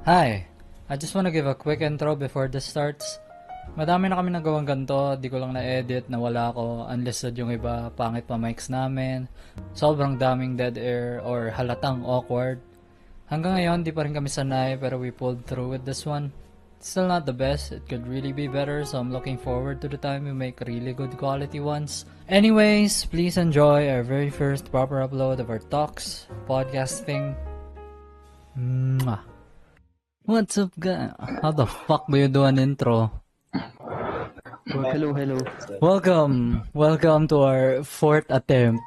Hi! I just wanna give a quick intro before this starts. Madami na kami nagawang ganito, di ko lang na-edit, nawala ako, unlisted yung iba, pangit pa mics namin, sobrang daming dead air or halatang awkward. Hanggang ngayon, di pa rin kami sanay pero we pulled through with this one. It's still not the best, it could really be better, so I'm looking forward to the time we make really good quality ones. Anyways, please enjoy our very first proper upload of our talks, podcasting. Mwah. What's up, guys? How the fuck do you do an intro? Hello. Welcome to our fourth attempt.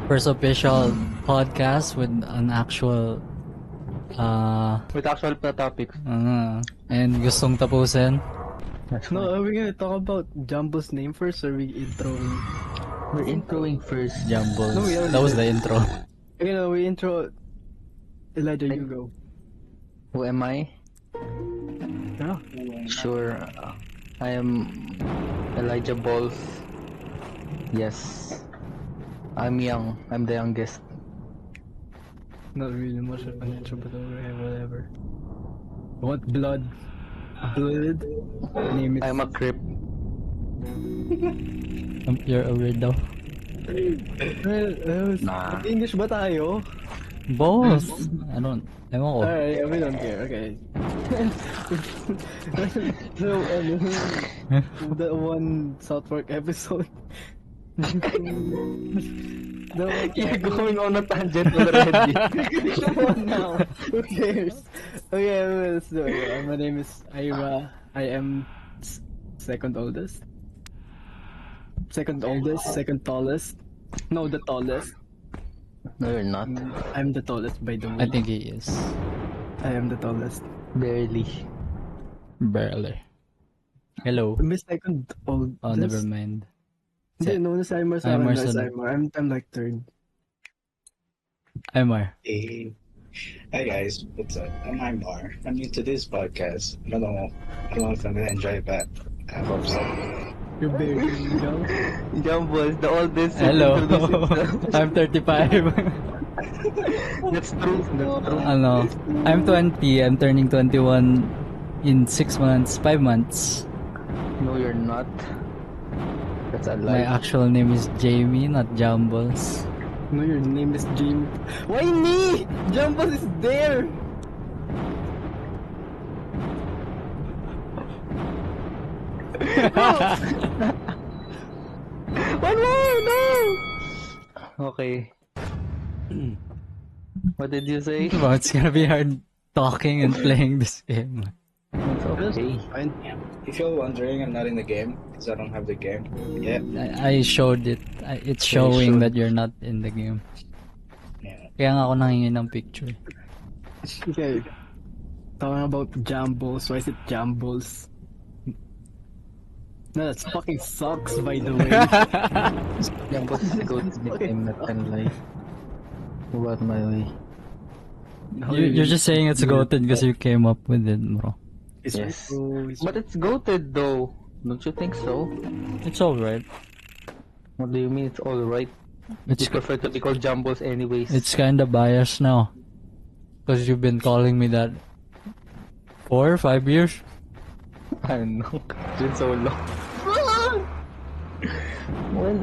First official podcast with an actual, With actual topics. and gustong tapusin. No, are we gonna talk about Jumbo's name first, or we introing? We're introing first. Jumbles. No, we already That was the did. intro. You know, we intro. Elijah, you go. Who am I? Yeah. Sure. I am Elijah Balls. Yes. I'm young. I'm the youngest. Not really much of an intro, but okay, whatever. What blood? Blood? Name it. I'm a crip. You're a weirdo. Nah. English ba tayo? Both. Ewan ko. Alright, we don't care, okay. So, the one South Park episode. The one, You're going on a tangent already. Come on now. Who cares? Okay, let's do it. My name is Ira. I am second oldest. Second oldest, second tallest. No, the tallest. No, you're not. I'm the tallest, by the way. I think he is. I am the tallest. Barely. Barely. Hello. I'm second oldest. Oh, never mind. Hindi, no, nasa Aymar sa akin. Aymar Nasa sa- Aymar. I'm like third. Aymar. Hey, hi guys, what's up? I'm Aymar. I'm new to this podcast. I don't know if I'm gonna enjoy it, but I hope so. You're very young. Jumbles, the oldest. Hello. Introduce himself. I'm 35. That's true. That's true. I'm 20. I'm turning 21 in 6 months, 5 months. No, you're not. That's a My lie. actual name is Jamie, not Jumbles. No, your name is Jim. Why me? Jumbo is there. One more, no! Okay. What did you say? Well, it's gonna be hard talking and playing this game. It's okay. Fine. Yeah. If you're wondering, I'm not in the game because I don't have the game yet. I showed it. It's Yeah, you showing showed. that you're not in the game. Yeah. Kaya nga ako nangingi ng picture. Okay. Talking about Jumbles. Why is it Jumbles? No, that fucking sucks, by the way. Yung boss is go to the game that can lie. What my way? You're just saying it's goated because you came up with it, bro. It's Yes. true, it's But it's goated though. Don't you think so? It's alright. What do you mean it's alright? It's You prefer to be called Jumbles anyways. It's kinda biased now. Because you've been calling me that 4 or 5 years? I don't know. It's been so long. Well,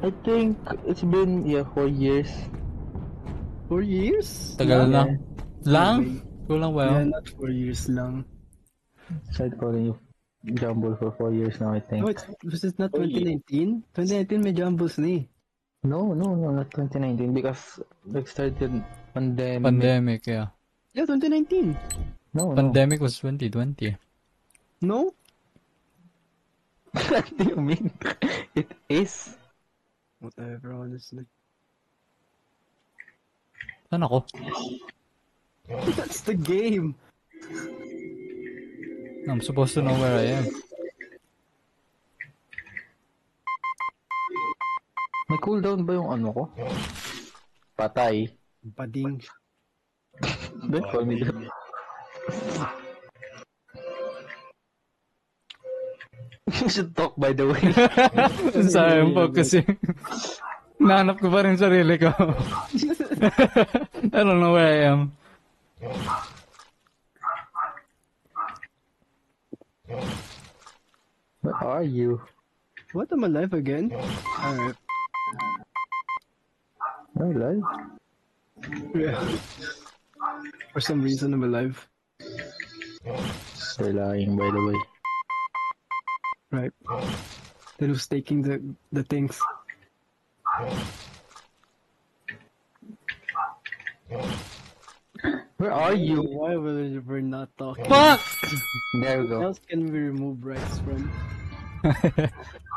I think it's been 4 years. 4 years? Tagal Yeah. na. Lang? Kulang ba Yeah, yun? not 4 years lang. Started calling you Jumble for 4 years now, I think. No, was it not 2019? 2019 may Jumbles na eh. No, not 2019 because like started pandemic. Pandemic, yeah. Yeah, 2019. No. Pandemic was 2020. No? What do you mean? It is. Whatever, honestly. Saan ako? That's the game. I'm supposed to know where I am. May cooldown ba yung ano ko? Patay. Bading. Don't call me that. You should talk by the way. Sayang po kasi nahanap ko pa rin sarili ko. I don't know where I am. How are you? What, am I alive again? Alright. Oh, live? Yeah. For some reason, I'm alive. You're lying, by the way. Right. Then who's taking the things? Where are you? Why we're not talking? Fuck! There we What go. else can we remove rights from?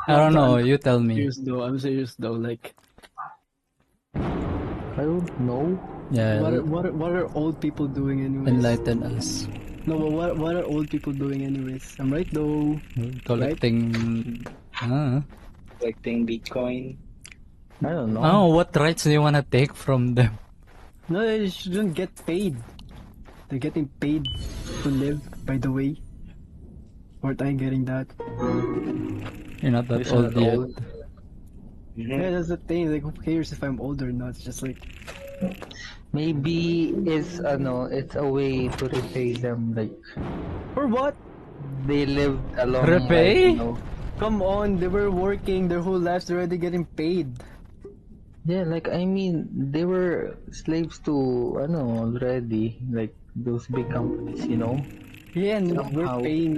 I don't know, you tell me. I'm serious though. Like, I don't know. Yeah, what are old people doing anyways? enlighten us. No, but what are old people doing anyways? I'm right though. Collecting... Collecting Bitcoin. I don't know. Oh, what rights do you wanna take from them? No, they shouldn't get paid. They're getting paid to live, by the way. Aren't I getting that? You're not that You're old not yet. old. Yeah, that's the thing. Like, who cares if I'm old or not? It's just like, Maybe it's it's a way to repay them. Like for what? they lived a long Repay? life. Come on, they were working their whole lives. They're already getting paid. Yeah, like I mean, they were slaves to already. Like those big companies, Yeah, and Somehow. we're paying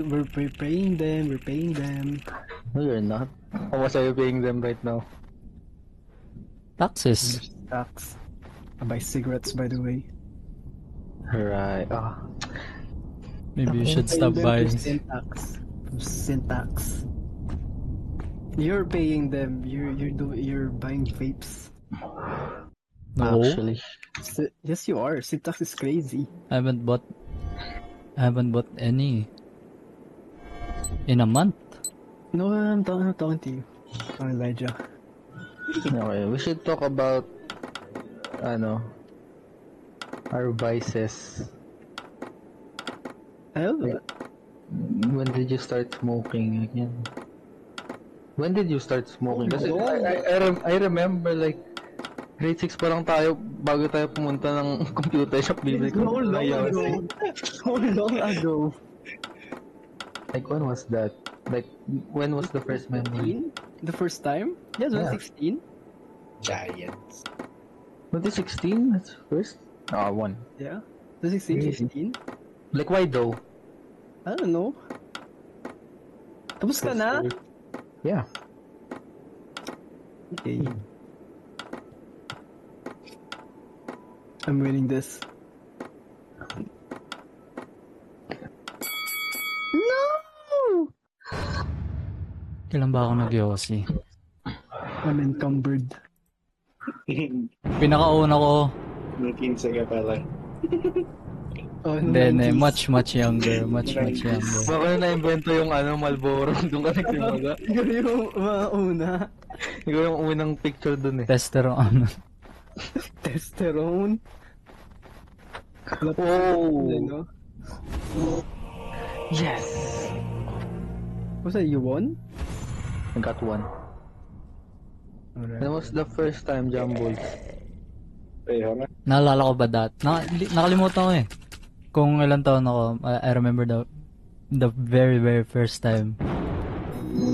them. We're paying them. No, you're not. How much are you paying them right now? Taxes. Tax. I buy cigarettes, by the way. Right. Maybe you should Paying stop them buying. through Syntax. From Syntax. You're paying them. You're buying vapes. No, Actually, Yes, you are. Syntax is crazy. I haven't bought any in a month. No, I'm talking to you. Oh, Elijah. okay, we should talk about our vices. Hell, When did you start smoking again? When did you start smoking? Kasi I remember like grade 6 pa lang tayo bago tayo pumunta ng computer shop bibili so ko long ng ago. So long ago. Like when was that? Like when was the first memory? 16? The first time? Yeah, Yeah. 16. Giants. 2016? That's first? One. Yeah. 2016, 16. Like why though? I don't know. Tapos ka na? Yeah. Okay. I'm winning this. No! Kailan ba ako nag-Yossi? I'm encumbered. Pinakauna ko, Nung 15 ka pa lang. Oh, then 90s. much younger, much younger. Baka na-invento yung Marlboro doon ka nagsimula. Ikaw yung mga una. Ikaw yung unang picture doon eh. Testosterone. Testosterone. Oh! Ano? Yes! Was that you won? I got one. Alright. That was the first time, Jumbles. Kaya nga. Naalala ko ba nakalimutan ko eh. Kung ilang taon ako, I remember the very first time.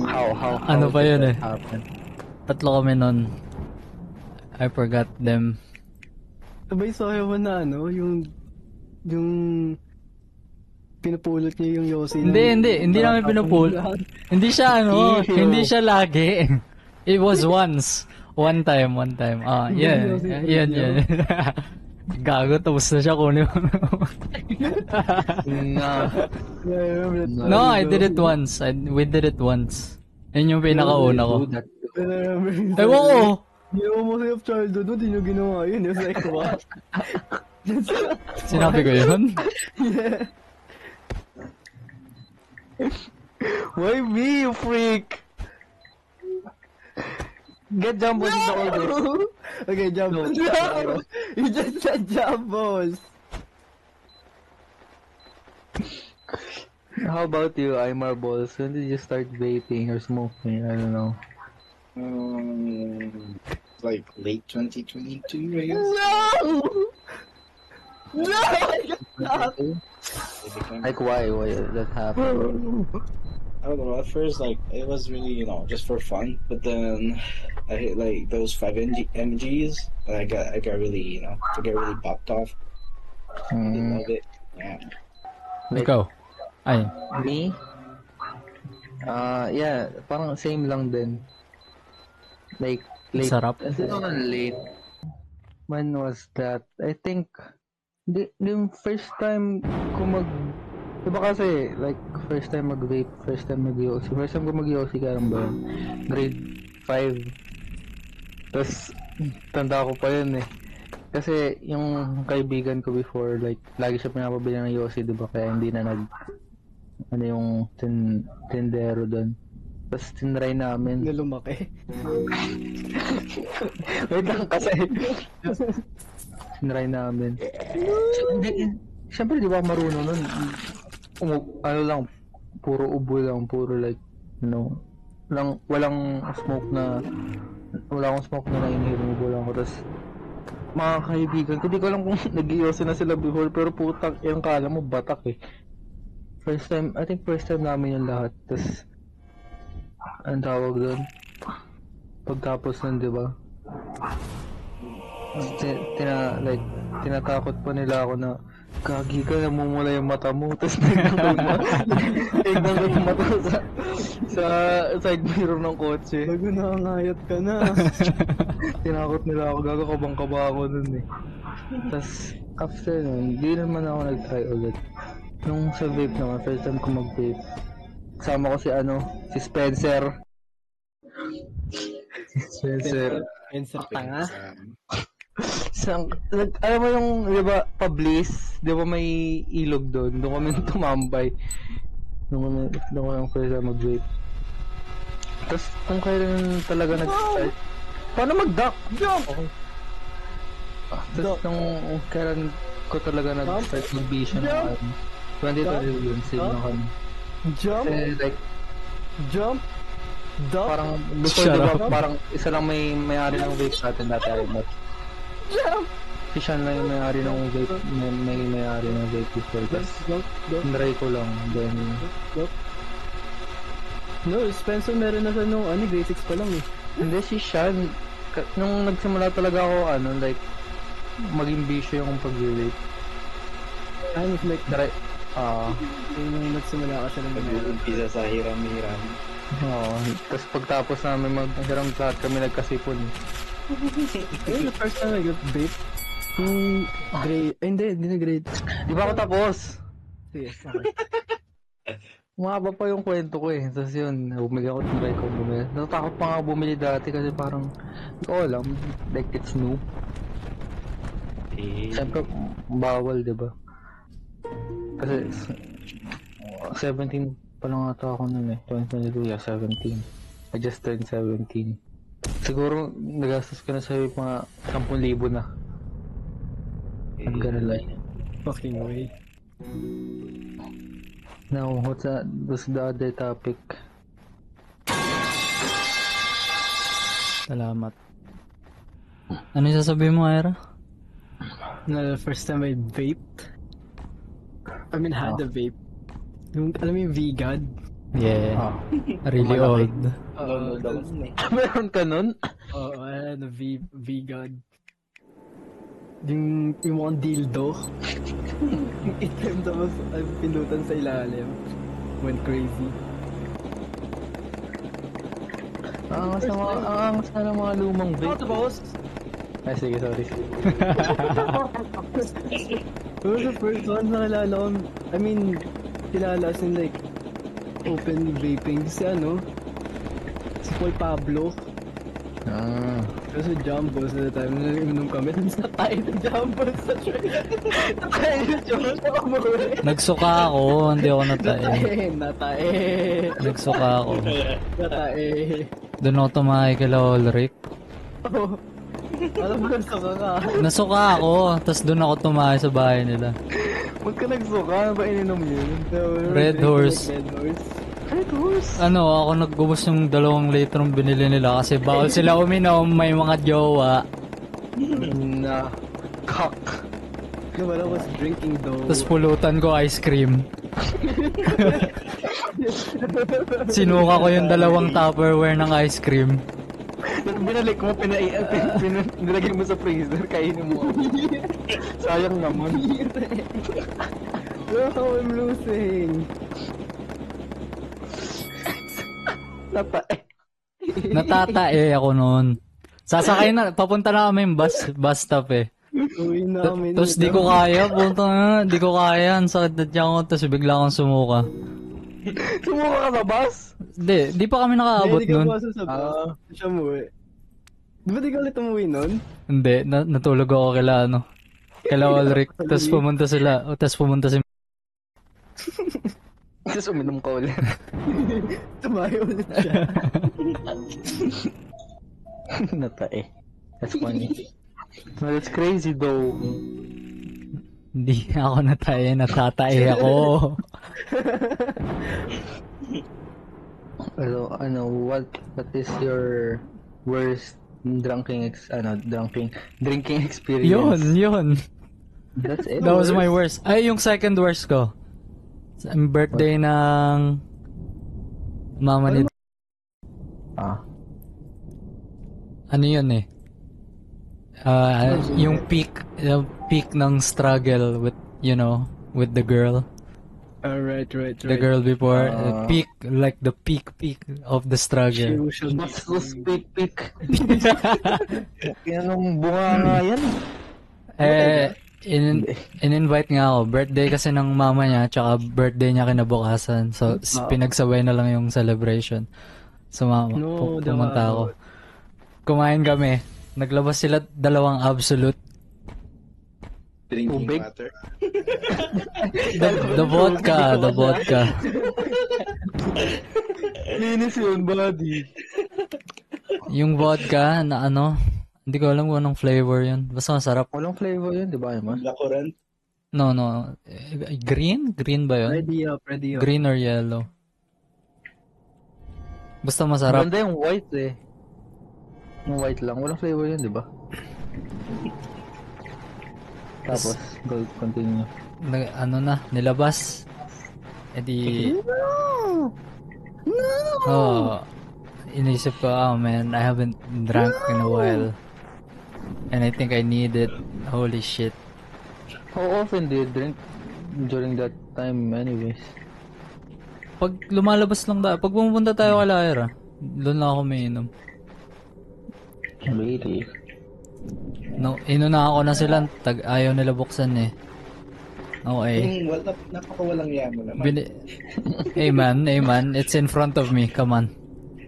How Ano pa did yun that eh? happen? Tatlo kami nun. I forgot them. Sabay sayo mo na yung pinupulot niya yung Yossi. Hindi namin pinupulot. Hindi siya Ew. hindi siya lagi. It was once. One time. Yeah. Yan. Gago, tapos na siya kunin mo. No, I did it once. We did it once. Yun yung pinakauna ko. Ewan ko. Ginawa mo sa'yo of childhood mo, di nyo ginawa yun. It was like, what? Sinabi ko yun? Yeah. Why me, you freak? Get Jumbo in the order. Okay, jump. No. You just said jumbos. How about you, Aymar Balls? When did you start vaping or smoking? I don't know. Like late 2022, I guess. No! Like why? Why that happened? I don't know. At first, like it was really, just for fun. But then I hit like those 5 MGs, and I got really, I get really popped off. I really Mm, love it. Yeah. like, Ikaw. Ay, me? Yeah, parang same lang din. Like, late. sarap. Ano naman late? When was that? I think, yung first time ko diba kasi, like, first time mag-vape, first time mag-Yossi. First time ko mag-Yossi, kailan ba yun? Grade 5. Tapos, tanda ko pa yun eh. Kasi, yung kaibigan ko before, like, lagi siya pinapabili ng Yossi, diba? Kaya hindi na ano yung tindero doon. Tapos, tinry namin. Na lumaki. Wait lang kasi. Tinry namin. Siyempre, di ba marunong nun? Ano lang, puro ubo lang, puro like, walang smoke na, wala akong smoke na na-inhale, ubo lang ako. Tapos, mga kaibigan, hindi ko alam kung nag-iyosin na sila before, pero putang, yung kala mo, batak eh. I think first time namin yung lahat. Tapos, ang tawag doon? Pagtapos nun, di ba? Tinatakot pa nila ako na kagi ka, namumula yung mata mo. Tapos tignan ko yung mata sa side mirror ng kotse. Bago nakangayat ka na. Tinakot nila ako, gago kabang-kaba ako nun eh. Tapos after nun, di naman ako nag-try ulit. Nung sa vape naman, first time ko mag-vape, kasama ko si Spencer. Spencer. Answer tanga. Alam mo yung, di ba, Pablis, di ba may ilog doon? Doon kami tumambay. Doon kami first time mag-vape. Tapos, kung kailan talaga nag-start, paano mag-duck? Okay. Tapos, nung kailan ko talaga nag-start mag-vision ng 2020 yun, save na kami. Jump, Kasi, like, jump, duck, parang, before, di ba, parang isa lang may-ari ng vape natin dati ay not. jump, Si Sean lang yung may-ari ng vape, may-ari ng vape before. Tapos, duck, duck, tinry ko lang, then, duck. No, Spencer meron na siya nung grade 6 pa lang eh. hindi si Sean, nung nagsimula talaga ako, like, maging bisyo yung pag-vape. Ano, like, Try, yung nagsimula ka siya ng Nag-umpisa sa hiram-hiram. tapos pagtapos namin mag-hiram lahat kami nagkasipon. the first time I got vape, yung grade, hindi na grade. Di ba ako tapos? Sige, okay. Mahaba pa yung kwento ko eh. Tapos yun, bumili ako, try ko bumili. Natatakot pa nga ako bumili dati kasi parang, hindi ko alam, like it's new. Siyempre, bawal, di ba? Kasi, 17 pa lang ata ako nun eh. 2022, yeah, 17. I just turned 17. Siguro, nagastos ko na sa mga 10,000 na. I'm gonna lie. Fucking way. Now, what's the other topic? Salamat. Ano yung sasabihin mo, Ira? Na the first time I vaped, I mean had a vape. Yung, alam mo yung V-God? Yeah. Really old. Meron ka nun? Oo, ano, V-God. Yung mukhang dildo. Yung item tapos ay pinutan sa ilalim. Went crazy. Ang angas na ng mga lumang vape. boss! Ay, sige, sorry. It was the first one na kilala ko. I mean, kilala as in like, open vaping. Si si Paul Pablo. Kasi Jumbo sa time na inom kami. Sa tayo ng Jumbo sa train. Tayo yung Jumbo. Nagsuka ako, hindi ako natae. Natae. Nagsuka ako. Natae. Doon ako tumakay kila Ulrich. Oh. Alam mo, nagsuka ka. Nasuka ako, tapos doon ako tumakay sa bahay nila. Huwag ka nagsuka, ano ba ininom yun? Red Horse. Red Horse. Red Horse? Ako naggubos yung 2 litrong binili nila kasi bawal sila uminom, may mga jowa. Na, cock. No, but I was drinking though. Tapos pulutan ko ice cream. Sinuka ko yung dalawang Tupperware ng ice cream. Tapos binalik mo, nilagay mo sa freezer, kainin mo. Sayang naman. Look how I'm losing. Natatae ako noon. Sasakay na, papunta na kami yung bus stop eh. Uwi namin. Tapos di ko kaya, punta na, di ko kaya, ang sakit na tiyan ko, tapos bigla akong sumuka. Sumuka ka sa bus? Di pa kami nakaabot Hindi ka nun. pumasok sa bus. Siya umuwi. Di ba di ka ulit umuwi nun? Hindi, natulog ako kila Ulrich, tapos pumunta si Tapos uminom ka ulit. Tumayo ulit siya. Natae. That's funny. No, that's crazy though. Hindi ako natatae ako. Ano, what is your worst drinking experience? Yun. That's it. That was my worst. Ay, yung second worst ko. Ang birthday ng mama ni... Ano yun eh? Yung peak ng struggle with, with the girl. Right. The girl before. Peak, like the peak of the struggle. Bastos pik. Yan ang bunga nga yan. In-invite nga ako. Birthday kasi ng mama niya, tsaka birthday niya kinabukasan. So, pinagsabay na lang yung celebration. So, pumunta ako. Kumain kami. Naglabas sila 2 Absolute. Drinking Tubig? water. The vodka. Linis yun, buddy. Yung vodka na hindi ko alam kung anong flavor yun. Basta masarap. Walang flavor yun, di ba, Emma? Lakuran. No. Green? Green ba yun? Ready up. Green or yellow? Basta masarap. Maganda yung white eh. Yung white lang. Walang flavor yun, di ba? Tapos, go continue. Nilabas. Edi, inisip ko, man, I haven't drank in a while. And I think I need it. Holy shit. How often do you drink during that time anyways? Pag lumalabas lang pag pumunta tayo kala Ira, doon lang ako umiinom. Really? No, inuna ako na sila, ayaw nila buksan eh. Okay. Napakawalang yaman naman. Hey man, it's in front of me, come on.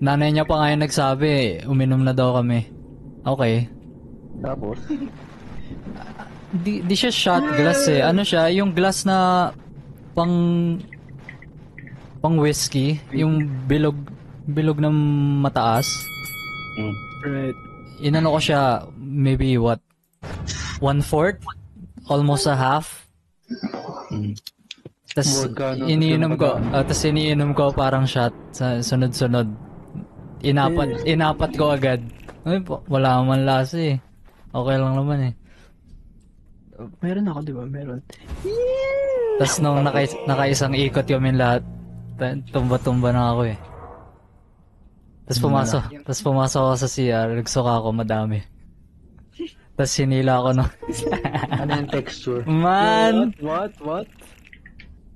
Nanay niya pa nga yung nagsabi, uminom na daw kami. Okay. Tapos? Di siya shot glass eh. Ano siya, yung glass na pang whiskey, yung bilog na mataas. Right. Inano ko siya, maybe 1/4? Almost a half. Tas iniinom ko parang shot sa sunod-sunod. Inapat ko agad. Ay, wala man lasa eh. Okay lang naman eh. Meron ako, di ba? Meron. Tas nung nakaisang ikot kami lahat, tumba-tumba na ako eh. Tas pumasok ako sa CR, nagsuka ako madami. Tas sinila ako no. Ano yung texture? Man! What?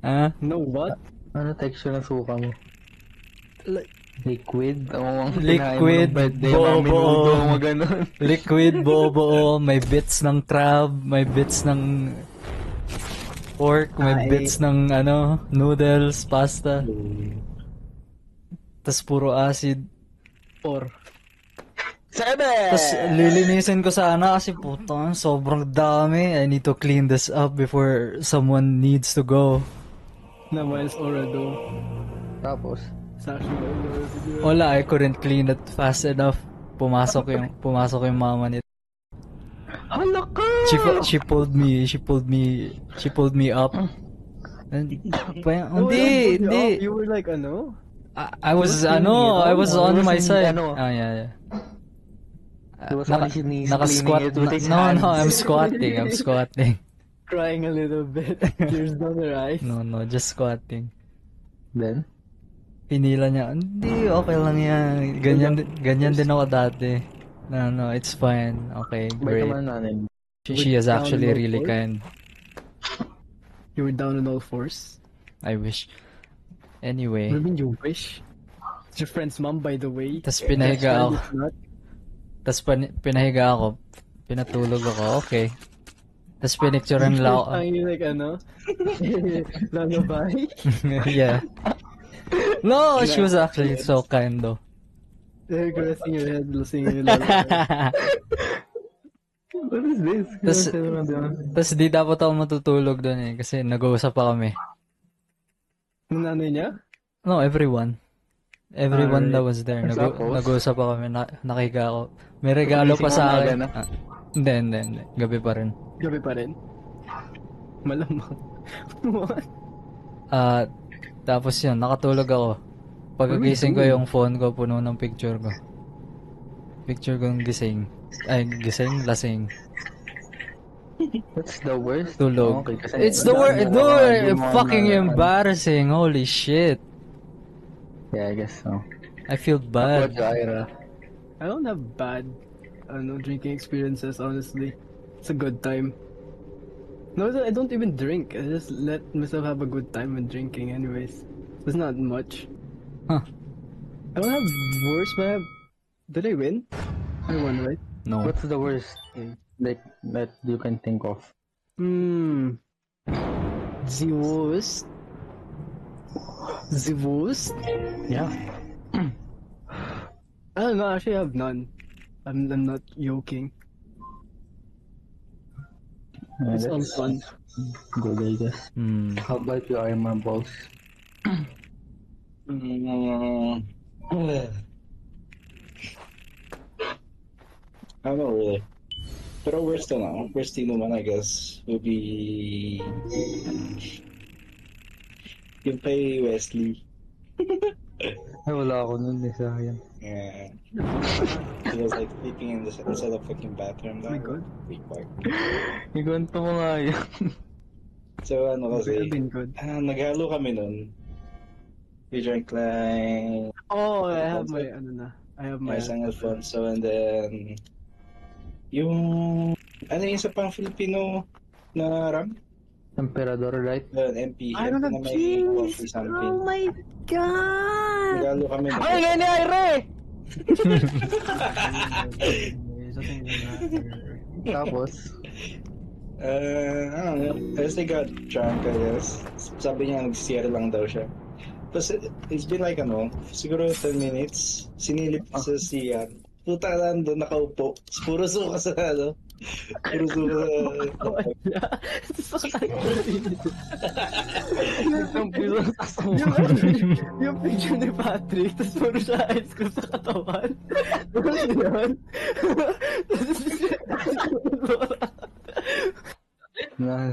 Ah? No, what? Ano texture ng suka mo? Liquid? Liquid, buo-buo. Liquid, buo-buo. May bits ng crab, may bits ng pork, may bits ng noodles, pasta. Tas puro acid. 4. 7! Tas lilinisin ko sana kasi puto, sobrang dami. I need to clean this up before someone needs to go. Na miles Orado. Tapos? Wala, I couldn't clean it fast enough. Pumasok yung mama nito. Hala ka! She pulled me up. Hindi. You were like, I was on my side. Yeah. He was only cleaning Naka-squat. it with his No, hands. I'm squatting. crying a little bit. Tears down her eyes. No, just squatting. Then? Pinila niya, hindi, okay lang yan. Ganyan din ako dati. No, it's fine. Okay, Bait great. naman nanay mo. She is Down actually low really force? kind. You were down on all fours. I wish. Anyway, What do you mean you wish? It's your friend's mom, by the way. tas pinahiga ako. It's not. Tas pinahiga ako. Pinatulog ako. Okay. Tas pinicturean nila ako. Ang like ano? Lullaby? Yeah. No, she was actually so kind though. They're caressing your head, singing your lullaby. What is this? Tas di dapat ako matutulog doon eh. Kasi nag-uusap pa kami. Yung nanay niya? No, everyone. Everyone that Alright. was there. Tapos? Nag-uusap pa kami. Nakiga ako. May regalo pa Gising sa mo akin. umaga na? Hindi. Gabi pa rin. Gabi pa rin. Malamang. What? Tapos yun, nakatulog ako. Pagkagising ko yung phone ko, puno ng picture ko. Picture ko ng gising. Ay, gising? Lasing. That's the worst. Tulog. Okay, kasi It's the worst. dami mo Dude, mga fucking ano. embarrassing. Holy shit. Yeah, I guess so. I feel What bad. Ira? I don't have bad drinking experiences, honestly. It's a good time. No, I don't even drink. I just let myself have a good time when drinking anyways. There's not much. Huh. I don't have worse, but I have... Did I win? I won, right? No. What's the worst like that you can think of? The worst? The worst? Yeah. I don't know, actually I have none. I'm not joking. It's all That's fun. good, I guess. How about your armor balls? I don't know really. Pero worst na. Worst naman, I guess, would be yung kay Wesley. Ay, wala ako nun eh, sayang. Yeah. He was like sleeping inside the fucking bathroom. Oh my God. Ikwento mo nga yun. So ano Could have kasi, been good. naghalo kami nun. We drank like Oh, I have my, I have my... Isang Alfonso, and then yung isa pang Filipino na ram? Emperador, right? MP. I don't na have may cheese! coffee something. Oh my God! Nagalo kami nun. Ay, ngayon ni Ire! Tapos, I don't know. As they got drunk, I guess. Sabi niya, nag-CR lang daw siya. Tapos, it's been like, siguro 10 minutes. Sinilip sa CR. Puta lang doon, nakaupo. Puro suka sa, Puro suka sa... yung picture ni Patrick, tapos puro siya ice cream sa katawan. Ano yun?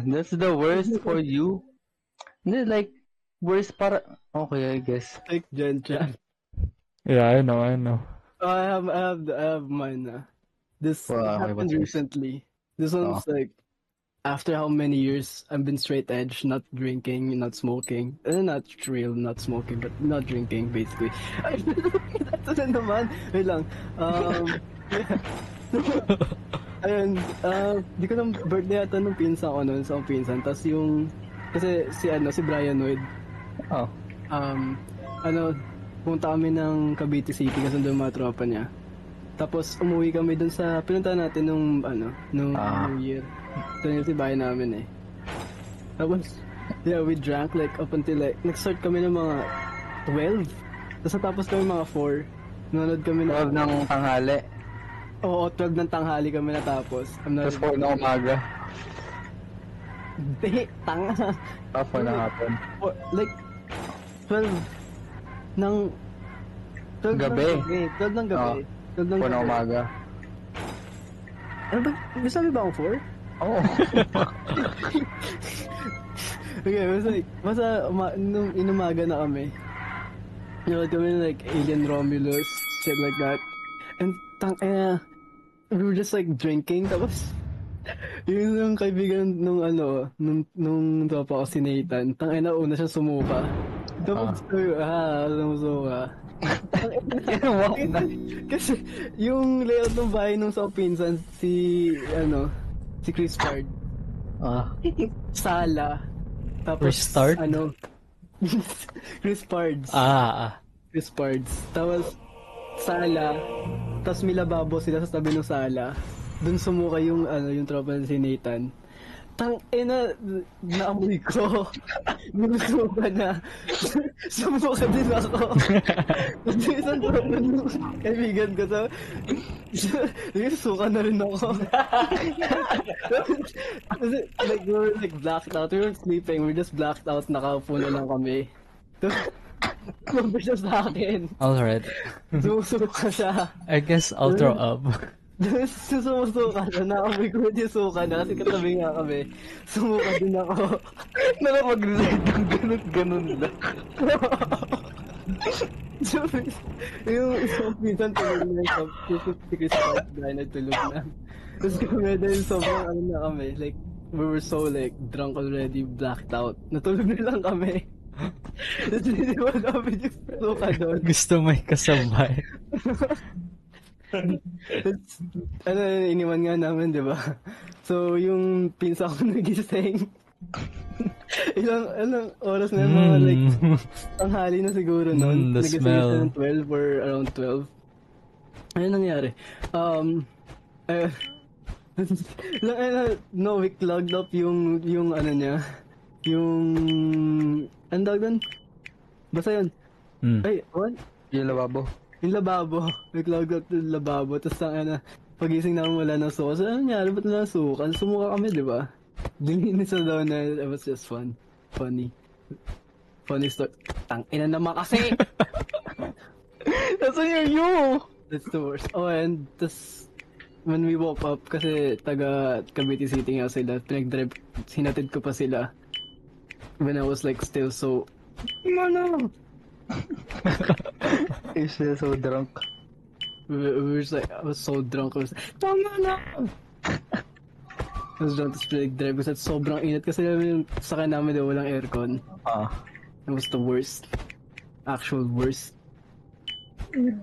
that's the worst for you. Hindi, like, worst para... Okay, I guess. Like Jen Chan. Yeah, I know. Oh, I have mine. This Wow, okay, happened what's yours? recently. This one's like after how many years I've been straight edge, not drinking, not smoking. Not real, not smoking, but not drinking, basically. That's na naman. Wait lang. Ayun, di ko nang birthday ata nung pinsan ko nun, sa akong pinsan. Tapos yung, kasi si Brian Lloyd, Oh. punta kami ng Cavite City kasi doon mga tropa niya. Tapos umuwi kami dun sa pinunta natin nung New Year. Ito yung bahay namin eh. Tapos yeah, we drank like up until like nag-start kami ng mga 12. Tapos natapos kami mga 4. Nanonood kami na 12 ng tanghali. Oo, 12 ng tanghali kami natapos. Tapos 4 ng umaga. Hindi, tanga. Tapos 4 ng hapon. Like 12 ng 12 Gabi. 12 ng gabi. 12 ng 4 ng gabi. umaga. Ano ba? May sabi ba akong 4? Oo. Okay, nung inumaga na kami. Nanood kami ng like Alien Romulus, shit like that. And we were just like drinking, tapos Yung kaibigan nung ano, nung tropa ko si Nathan, tangina una siya sumuka. Tapos sumusuka. Ginawa na. Kasi yung layout ng bahay nung sa pinsan, si Chris Card, sala. Tapos Restart? Chris Pards. Chris Pards. Tapos sala. Tapos may lababo sila sa tabi ng sala. Doon sumuka yung tropa si Nathan. Naamoy ko. Binusuka na. Sumuka din ako. Kasi isang tropa ng kaibigan ko. Suka na rin ako. Kasi, like, we were like blacked out. We weren't sleeping. We were just blacked out. Nakaupo na lang kami. Kumpa siya sa akin. Alright. Sumusuka siya. I guess I'll throw up. Sumusuka na. Naamoy ko yung suka na kasi katabi nga kami. Sumuka din ako. Nakapag-relate ng ganun lang. Yung isang pinsan tulog na si Chris Pratt dahil nagtulog na. Tapos kami dahil sobrang na kami. Like, we were so like drunk already, blacked out. Natulog na lang kami. Tapos hindi mo namin yung suka doon. Gusto may kasabay. Tapos, iniwan nga namin, di ba? So, yung pinsa ko nagising. Ilang oras na mga like, tanghali na siguro noon. The Nagising smell. siya ng 12 or around 12. Ano nangyari? No, we clogged up yung ano niya. Yung, ano tawag doon? Basta yun. Ay, what? Yung lababo. Yung lababo. We clogged up yung lababo. Tapos pagising namin wala ng suka. So, ano nangyari? Ba't wala ng suka? Sumuka kami, di ba? Dininis na daw na it was just fun. Funny story. Tangina naman kasi! Nasaan yung you? That's the worst. Oh, and tas when we woke up, kasi taga Cavite City nga sila, pinag-drive, hinatid ko pa sila. When I was like still so, no! Is still so drunk. We were just like, I was so drunk. I was like, no! I was drunk to pinag-drive kasi sobrang init kasi yung sakay namin daw walang aircon. It was the worst. Actual worst.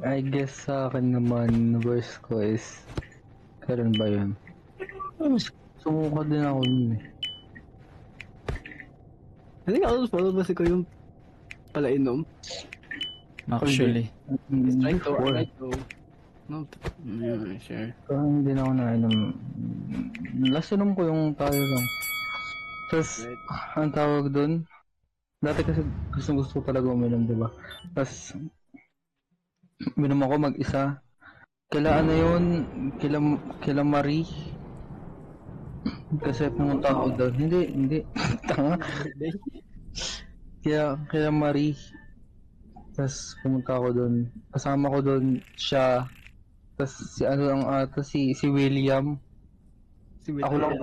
I guess sa akin naman, worst ko is, kailan ba yun? Sumuka din ako yun eh. I think I was followed kasi ko yung palainom. Actually. He's trying to, Or, no, yeah, sure. parang hindi na ako nainom. Last inom ko yung tayo lang. Tapos, ang tawag dun, dati kasi gusto ko talaga uminom, diba? Tapos, minom ako mag-isa. Kailan na yun? Kila Marie. Kasi pumunta ako doon. Hindi. Tanga. Kaya Marie. Tapos pumunta ako doon. Kasama ko doon siya. Tapos si William. Ako lang.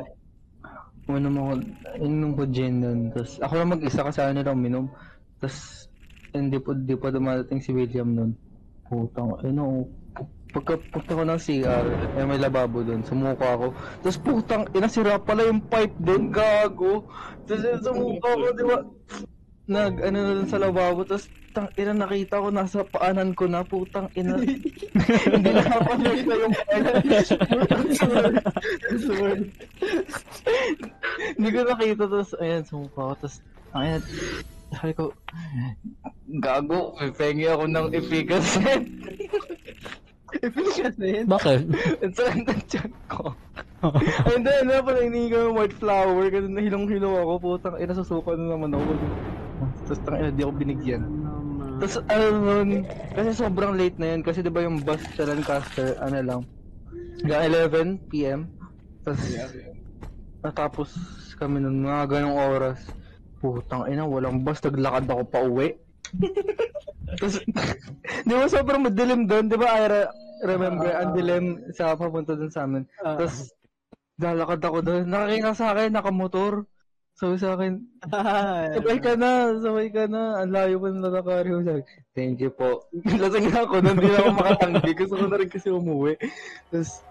Inom ko gin doon. Tapos ako lang mag-isa kasi ano lang minom. Tapos hindi pa dumadating si William doon. Putang, pagkapunta ko ng CR, may lababo doon, sumuka ako. Tapos putang, sira pala yung pipe doon, gago. Tapos sumuka ako, di ba? Na doon sa lababo, tapos nakita ko nasa paanan ko na, putang ina. Hindi na kapalita yung pipe. Hindi ko nakita, tapos ayan, sumuka ako, tapos ayan, sabi ko, gago, may pengi ako ng efficacy. Efficacy? Bakit? Ang sakit ng tiyan ko. And then, pala hinihingi ko yung white flower kasi nahilong-hilong ako. Putang, nasusuka na naman ako. Tapos di ako binigyan. Tapos nun, kasi sobrang late na yun. Kasi diba yung bus sa Lancaster, lang, hanggang 11 PM. Tapos, natapos kami nun, mga ganong oras. Putang walang bus, naglakad ako pa uwi. Tapos, di ba sobrang madilim doon, di ba Ira? Remember, ang dilim sa papunta doon sa amin. Tapos, lalakad ako doon. Nakakita sa akin, nakamotor. Sabi sa akin, sabay ka na. Ang layo pa na nakakariho. Sabi, thank you po. Lasing na ako, doon din ako makatanggi. Gusto ko na rin kasi umuwi. Tapos,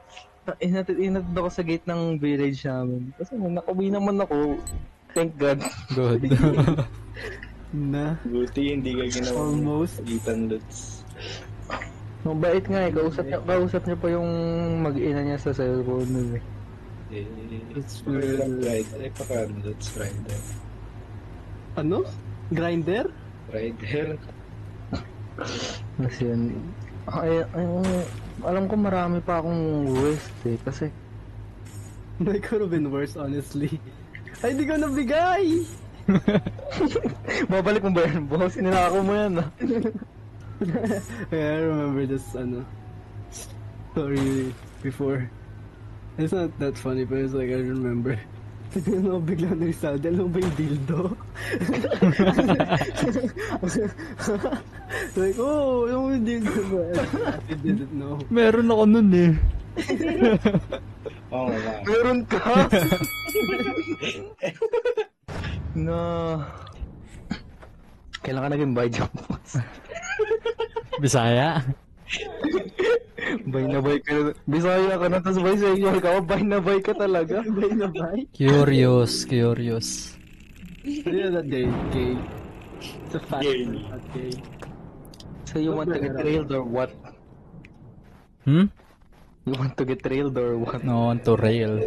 inatid ako sa gate ng village namin. Kasi nung nakauwi naman ako, thank God. Good. Na. Buti hindi ka ginawa Almost. Ethan Lutz. Mabait nga eh, kausap niya pa yung mag-ina niya sa cellphone nun eh. It's Rider. Eh, baka Lutz Rider. Ano? Grinder? Rider. Kasi yun, alam ko marami pa akong waste eh, kasi It could have been worse, honestly. Ay, di ko nabigay! babalik mo ba yan, boss? Ninako mo yan ah. I remember this, story before. It's not that funny, but it's like, I remember. Ano, bigla na Rizal, alam mo ba yung dildo? Like, oh, alam mo yung dildo ba? I didn't know. Meron ako nun eh. Oo nga. Meron ka? Na... Kailan ka naging bay jump boss? Bisaya. Bay na bay ka na. Bisaya ka na, tapos bay senior ka. Bay na bay ka talaga. Bay na bay? Curious. Ano yun that day? Gay. It's a fact. Gay. Not gay. So you want to get trailed or what? Hmm? You want to get trailed or what? No, on to rail.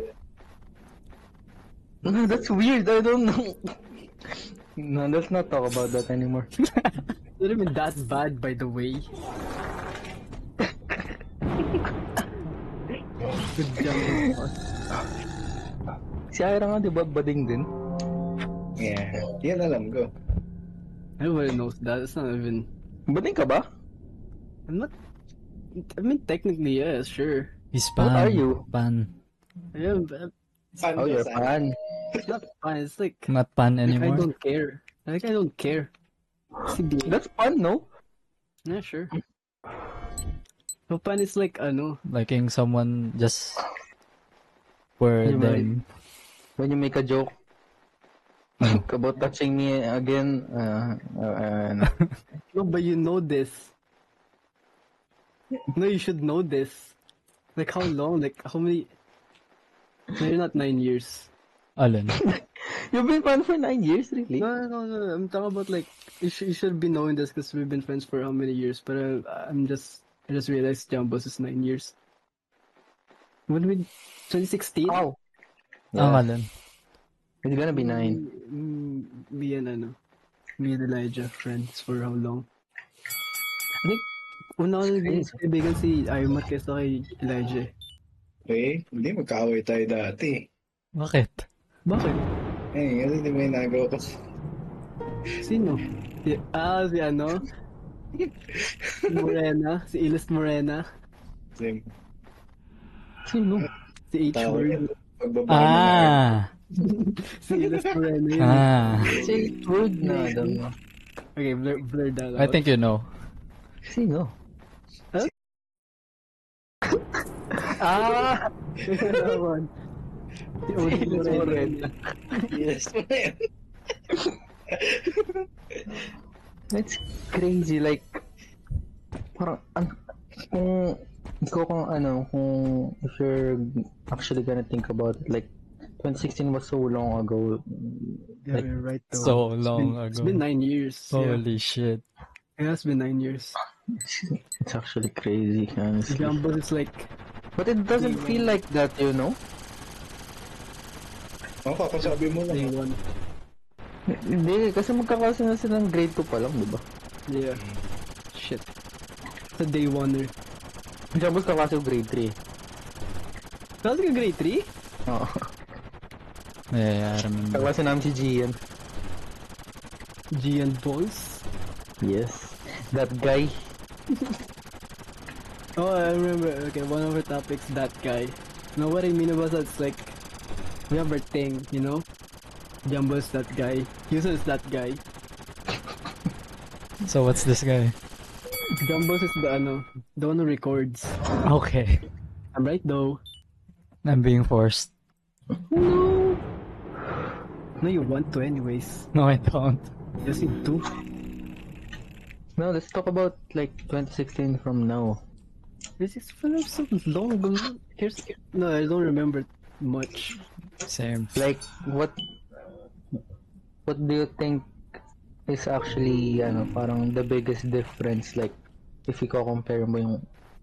No, that's weird. I don't know. No, let's not talk about that anymore. It's not even that bad, by the way. Good job, boss. Si Ira nga, di ba, bading din? Yeah. Yan alam ko. Everybody knows that. It's not even. Bading ka ba? I'm not. I mean, technically, yes, sure. He's What pan. are you? Pan. Yeah, but Fan Oh, ka you're sa- fan. it's not fun. It's like, Not pan I anymore. don't care. Like, I don't care. CBA. That's fun, no? Yeah, sure. So fun is like, Liking someone just for You're right. them. When you make a joke about touching me again, no, but you know this. No, you should know this. Like, how long? Like, how many? No, you're not 9 years. Alin? you've been fan for 9 years, really? No. I'm talking about like you should be knowing this because we've been friends for how many years? But I just realized Jambos is 9 years. When we 2016? Wow. Ang alin? It's gonna be 9. Me and Elijah friends for how long? I think una ko naging kaibigan si Aymar kaysa kay Elijah. Okay? Hindi, magkaaway tayo dati. Bakit? Bakit? Eh, kasi di may nagawa ko. Sino? Si Morena, si Ilis Morena, Kasi Sino? si tao H-word, yan. Pagbaba mo na. si Ilis Morena yun. Si word na, alam mo. Okay, blur that out. I think you know. Sino? Huh? Ah! That one. Si Odin Morena. Yes, man. That's crazy, like, parang, kung if you're actually gonna think about it, like, 2016 was so long ago. Yeah, you're right though. So long It's ago. been 9 years. Holy shit. Yeah, it's been 9 years. It's actually crazy, honestly. Jambos is like, But it doesn't feel like that, you know? Ako, kakasabi mo day lang. 1. Hindi, kasi magkakasa na silang grade 2 pa lang, di ba? Yeah. Shit. Sa day 1er. Jambos kakasa yung grade 3. Tapos ka grade 3? Oo. Yeah, I remember. Kakasa namin si Gian. Gian Boys? Yes. That guy. Oh, I remember. Okay, one of our topics, that guy. You know what I mean about that? It's like, we have our thing, you know? Jumbo is that guy. Yuso is that guy. So what's this guy? Jumbo is the one who records. Okay. I'm right though. I'm being forced. No! No, you want to anyways. No, I don't. Yes, you do. No, let's talk about like 2016 from now. This is so long ago. No, I don't remember much. Same. Like, what do you think is actually, parang the biggest difference, like, if i-compare mo yung,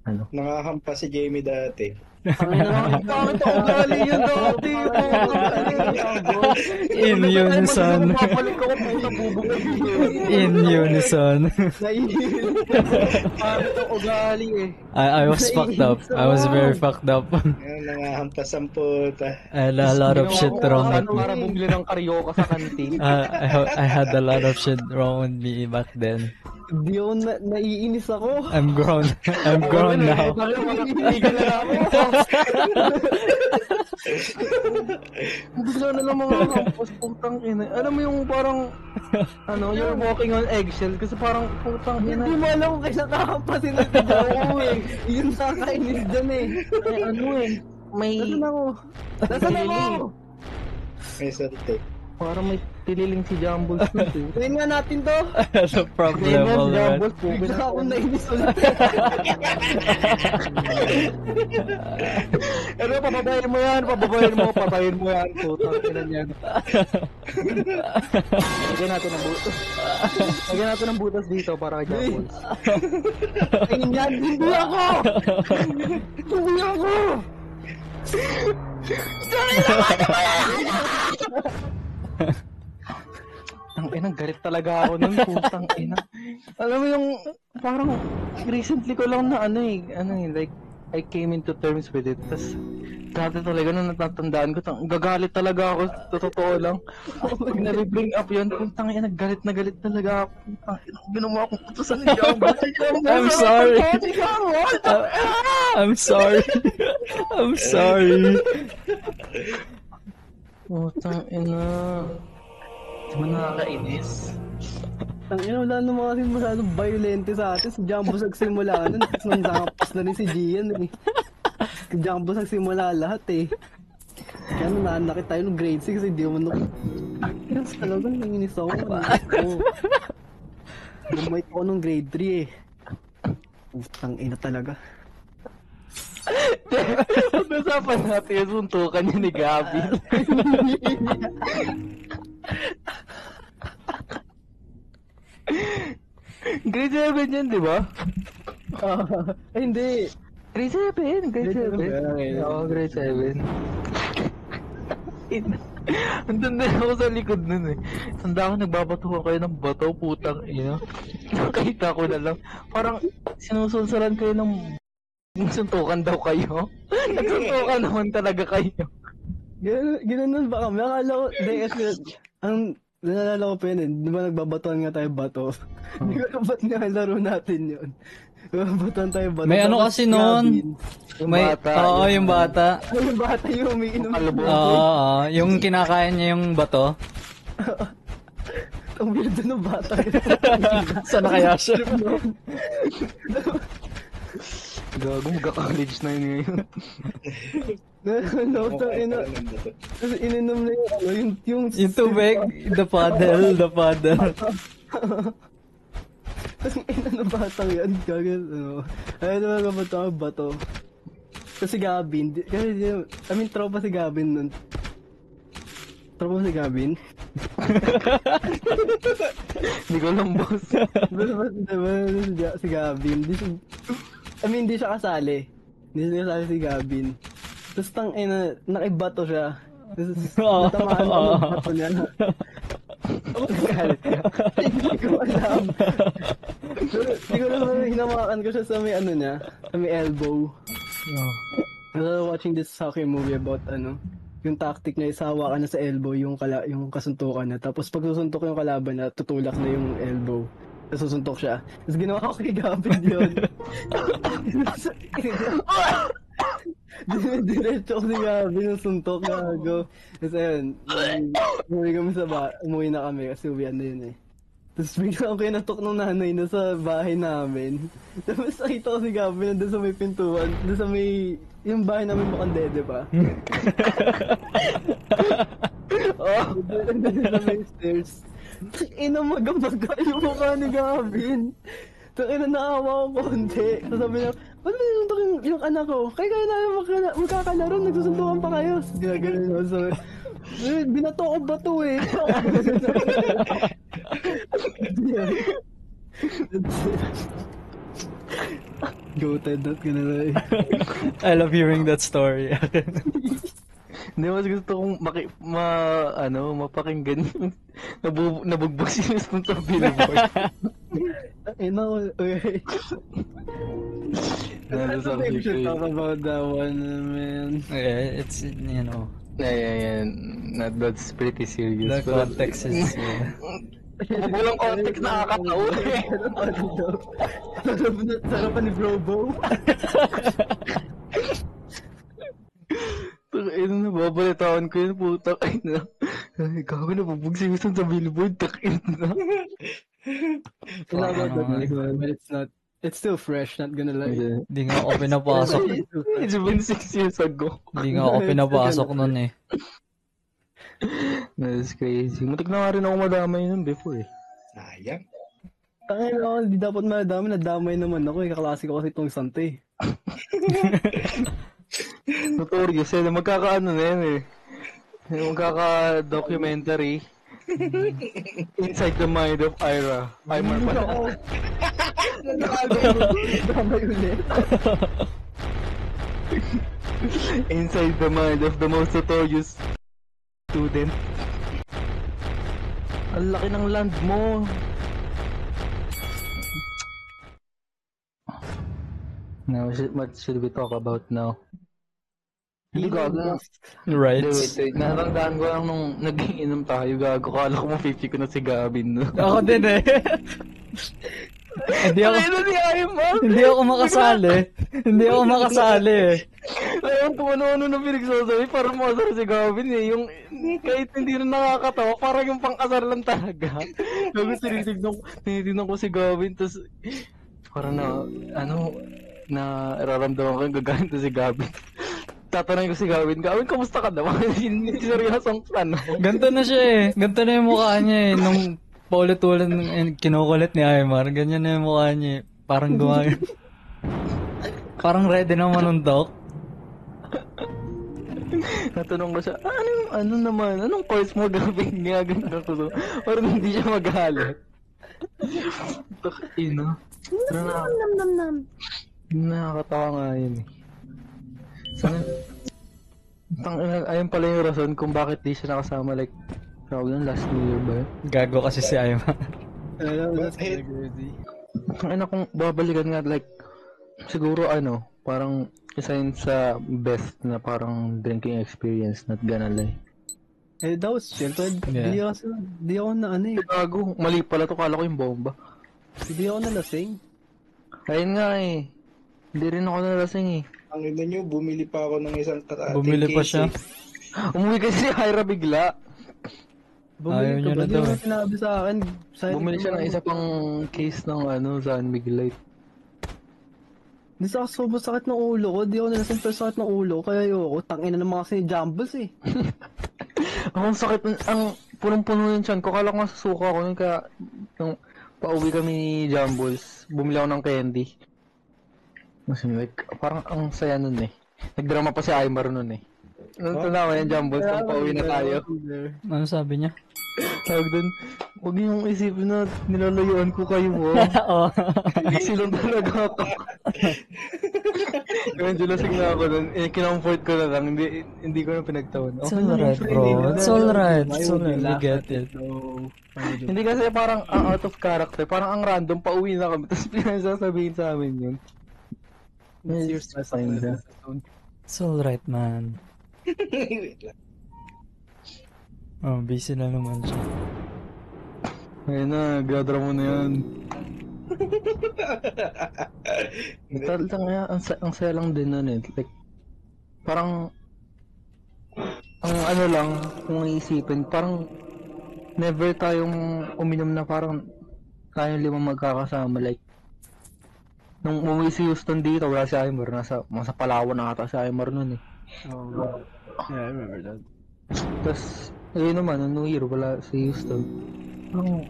Nakakampas si Jamie dati. Pangit ako ugali yun dati. In unison. Papalik ako, puta bubugay. In unison. Pangit ako ugali eh. I was fucked up. I was very fucked up. Ngayon, nakahampas ang puta. I had a lot of shit wrong with me. Para bumili ng karyoka sa kantin. I had a lot of shit wrong with me back then. Di ako naiinis ako. I'm grown. I'm grown now. Gusto na lang mga hampas, putang ina. Alam mo yung parang, you're walking on eggshell kasi parang putang ina. Hindi mo alam kung kailan kakampasin natin ako eh. Yun nakakainis dyan eh. May Nasaan ako? Nasaan ako? May salte. parang may tililing si Jumbles dun eh. Gawin nga natin to. The problem already. Jumbles po. Bigla akong nainis ulit. Ano, pababayin mo yan, patayin mo yan. Putang ina niyan. Lagyan natin ng butas. Lagyan natin ng butas dito para kay Jumbles. Ayun yan, hindi ako! Hindi ako! Ang ina, galit talaga ako nun, putang ina. Alam mo yung, parang, recently ko lang na like, I came into terms with it. Tas, dati talaga nung natatandaan ko, gagalit talaga ako, sa totoo lang. Pag na-bring up yun, putang ina, galit na galit talaga ako. Putang ina, ginawa kong putusan ni Jumbles. I'm sorry. I'm sorry. I'm sorry. Putang ina. Di ba nakakainis? Ang ina, wala naman kasi masyadong violente sa atin. Si Jumbo nagsimula nun. Tapos nang nakapas na rin si Gian eh. Si Jumbo nagsimula lahat eh. Kaya nung naanakit tayo nung grade 6 hindi mo nung... Ang talagang nanginis ako. Bumait ako nung grade 3 eh. Putang ina talaga. Pag-usapan natin yung suntukan niya ni Gabi. Grade 7 yan, di ba? Ay hindi. Grade 7, grade 7. Okay. Oo, grade 7. Andun din ako sa likod nun eh. Tanda ako nagbabatuhan kayo ng bato, putang ina. Nakita ko na lang. Parang sinusulsalan kayo ng suntukan daw kayo. Nagsuntukan naman talaga kayo. Ganoon ba kami? Akala ko, kasi, nalala ko pa yun eh. Di ba nagbabatuan nga tayo bato? Hindi ko na ba't laro natin yun? Nagbabatuan tayo bato. May ano Tapos kasi noon. Yung May, bata, oo, yung bata. Yung bata yung umiinom. Oo, yung kinakain niya yung bato. Ang weirdo ng bata. Saan na kaya siya? Gago, magka-college na yun ngayon. Kasi ininom na yung Yung tubig, the paddle. Tapos ina ng batang yan, kagad, ayun naman kapag bato. Kasi Gavin, tropa si Gavin nun. Tropa si Gavin? Hindi ko alam, boss. Diba si Gavin? Hindi siya kasali. Hindi siya kasali si Gavin. Tapos nakibato siya. Tapos natamaan ako ng bato niya. Galit ka. Hindi ko alam. Hindi ko alam, hinawakan ko siya sa may niya, sa may elbow. I was watching this soccer movie about yung tactic niya is hawakan na sa elbow yung kasuntukan niya. Tapos pag susuntok yung kalaban na, tutulak na yung elbow. Tapos susuntok siya. Tapos ginawa ko kay Gavin yun. Diretso ko si Gavin yung suntok na go. Tapos ayun, umuwi na kami kasi uwian na yun eh. Tapos bigla ako kinatok ng nanay na sa bahay namin. Tapos nakita ko si Gavin nandun sa may pintuan, nandun sa may, yung bahay namin makandede pa. Nandun sa may stairs. Ina, magamaga yung mukha ni Gavin. Tangina, naawa ko konti. So sabi niya, ba't mo sinuntok yung anak ko? Kaya namin magkakalaro, nagsusundukan pa kayo. Ginaganon ako sa... Binato ko ba to eh? Goated, not gonna lie. I love hearing that story. Hindi, mas gusto kong mapakinggan yung nabugbog si Houston sa billboard. Okay. I Nandun sa don't think we should article. talk about that one, man. Yeah, it's, you know, Yeah. That's pretty serious. the context is... Walang context nakakatawa eh. Sarap pa ni Brobo. Ito na, babalitaan ko yun, puta. Ay na. Ay, gago na, bubog si Houston sa billboard. Takin na. But it's not. It's still fresh, not gonna lie. Di nga ako pinapasok. It's been 6 years ago. Di nga ako pinapasok nun eh. That's crazy. Muntik na nga rin ako madamay nun before eh. Sayang. Tangin ako, di dapat madami. Nadamay naman ako. Kaklase ko kasi itong sante. Notorious eh. Magkakaano na yan eh. Magkaka-documentary. Inside the mind of Ira. Aymar pa. Damay ulit. Inside the mind of the most notorious student. Ang laki ng land mo. Now, what should we talk about now? Hindi gago. Right. Wait. Natandaan ko lang nung nag-iinom tayo, gago. Kala ko mo-50 ko na si Gavin. No? Ako din eh. Hindi ako, Ano si Aymar? hindi ako makasali. Hindi ako makasali eh. Ayun, kung ano-ano na pinagsasabi, parang masarap si Gavin eh. Yung, kahit hindi na nakakatawa, parang yung pang-asar lang talaga. Gago, tinitignan ko si Gavin, tapos, parang nararamdaman ko yung gagawin to si Gavin. Tatanungin ko si Gavin, kamusta ka naman? Hindi seryosong Ganto na siya eh. Ganto na yung mukha niya eh. Nung paulit-ulit kinukulit ni Aymar, ganyan na yung mukha niya eh. Parang gumagano. Parang ready na manundok. Natanong ko siya, ano naman? Anong course mo Gavin? Gaganda ko. Parang hindi siya magalit. Ina. Nakakatawa nga yun eh. Sana, ayun pala yung rason kung bakit di siya nakasama like, tawag yun, last New Year ba yun? Gago kasi si Aymar. That's kinda crazy. Ano kung babalikan nga like, siguro parang isa yun sa best na parang drinking experience, not gonna lie. Eh, that was chill. Yeah. Di ako na ano eh. Gago, mali pala to, kala ko yung bomba. Di ako nalasing. Ayun nga eh. Hindi rin ako nalasing eh. Ang ina nyo, bumili pa ako ng isang karating Bumili pa siya. Umuwi kasi si Hyra bigla. Ayaw niya na Di daw mo eh. sinabi sa akin. Bumili siya ng isa pang case ng San Miguel Light. Di sa sobrang sakit ng ulo ko. Di ako nalasing pero sakit ng ulo ko. Kaya ayoko. Tangina naman kasi ni Jumbles eh. Ang sakit, ang punong-puno yung tiyan ko. Kala ko nga susuka ako nun kaya nung pauwi kami ni Jumbles, bumili ako ng candy. Kasi like, parang ang saya nun eh. Nagdrama pa si Aymar nun eh. Nung tanawa yan Jumbles, nung pauwi na tayo. Ano sabi niya? Tawag dun, huwag niyong isipin na nilalayuan ko kayo mo. Oo. Busy lang talaga ako. Medyo lasing na ako nun. Kinomfort ko na lang. Hindi ko na pinagtawan. It's alright bro. It's alright. It's alright. We get it. Hindi kasi parang ang out of character. Parang ang random. Pauwi na kami. Tapos pinasasabihin sa amin yun. It's It's alright man. Wait lang. Oh, busy na naman siya. Ayun na, gadra mo na yan. Ang saya lang din nun eh. Like, parang, ang ano lang, kung iisipin, parang, never tayong uminom na parang, tayong limang magkakasama. Like, nung umuwi si Houston dito, wala si Aymar. Nasa Palawan na ata si Aymar nun eh. Oh, yeah, I remember that. Tapos, ayun naman, nung New Year, wala si Houston. Parang,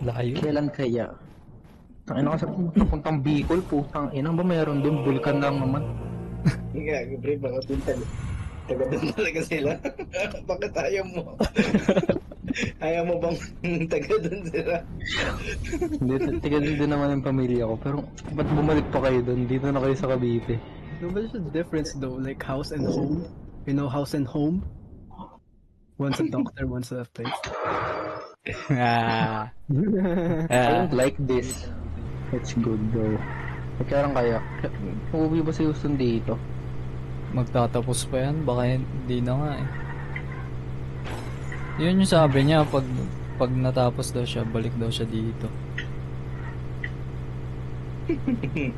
Layo. kailan kaya? Tangina kasi papuntang Bicol, putang ina ba mayroon doon? Vulkan lang naman. Nga, pre, baka taga doon talaga sila. Bakit ayaw mo? Ayaw mo bang taga doon sila? Hindi, tiga din naman yung pamilya ko. Pero ba't bumalik pa kayo doon? Dito na kayo sa Cavite. No, but there's a difference though, like house and home. You know, house and home. One's a doctor, one's a place. Ah. I don't like this. It's good though. Kaya lang kaya. Uuwi ba si Houston dito? Magtatapos pa yan, baka hindi na nga eh. Yun yung sabi niya, pag natapos daw siya, balik daw siya dito.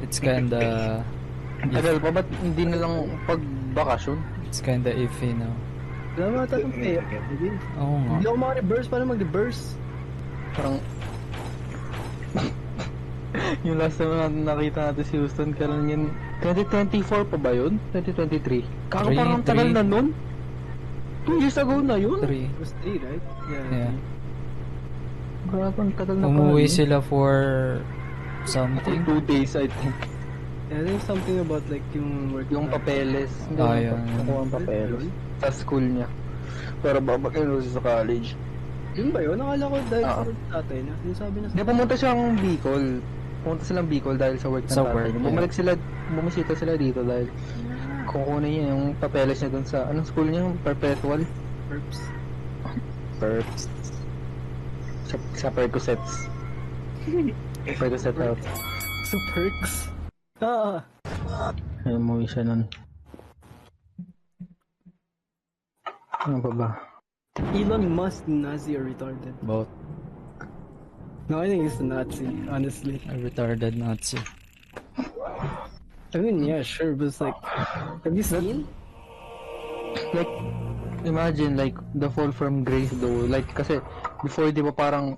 It's kinda Tagal pa, ba't hindi na lang pag-bakasyon? iffy now. Wala mga tatang pay. Oo nga. Hindi ako maka-reverse, paano mag-reverse? Parang... yung last time na nakita natin si Houston, kailan yun? 2024 pa ba yun? 2023? Kako parang ang tagal na nun? 2 years ago na yun? 3. It was 3, right? Yeah. Grabe, ang tagal na Umuwi pala, sila for something. 2 days, I think. Yeah, I think something about like yung work. Yung papeles. Ah, yun. Nakuha ang papeles. Sa school niya. Pero babak yun sa college. Yun ba yun? Nakala ko dahil Ah. sa tatay na. Yung sabi na Hindi, pumunta siyang Bicol. Pumunta silang Bicol dahil sa work ng Sa tatay work, niya. yeah. Bumalik sila, bumisita sila dito dahil kukunin niya yung papeles niya dun sa, anong school niya? Perpetual? Perps. Perps. Sa Percocets. Percocet Health. So perks. Ah. Ay, umuwi siya nun. Ano pa ba? Elon Musk, Nazi or retarded? Both. No, I think he's a Nazi, honestly. A retarded Nazi. I mean, yeah, sure, but it's like, have you seen? Like, imagine like the fall from grace though. Like, kasi before di ba parang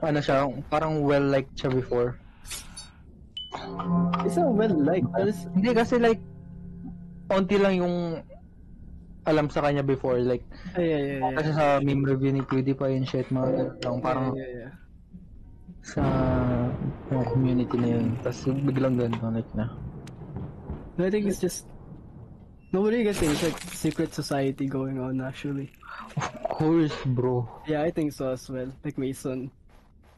ano siya, parang well-liked siya before. It's not well like, there's, Hindi kasi like onti lang yung alam sa kanya before, like yeah. kasi sa meme review ni PewDiePie and shit, mga ganun, parang Yeah. sa mga community na yun, tapos biglang ganun like na. No, I think it's just, nobody gets it. It's like secret society going on, actually. Of course, bro. Yeah, I think so as well. Like Mason.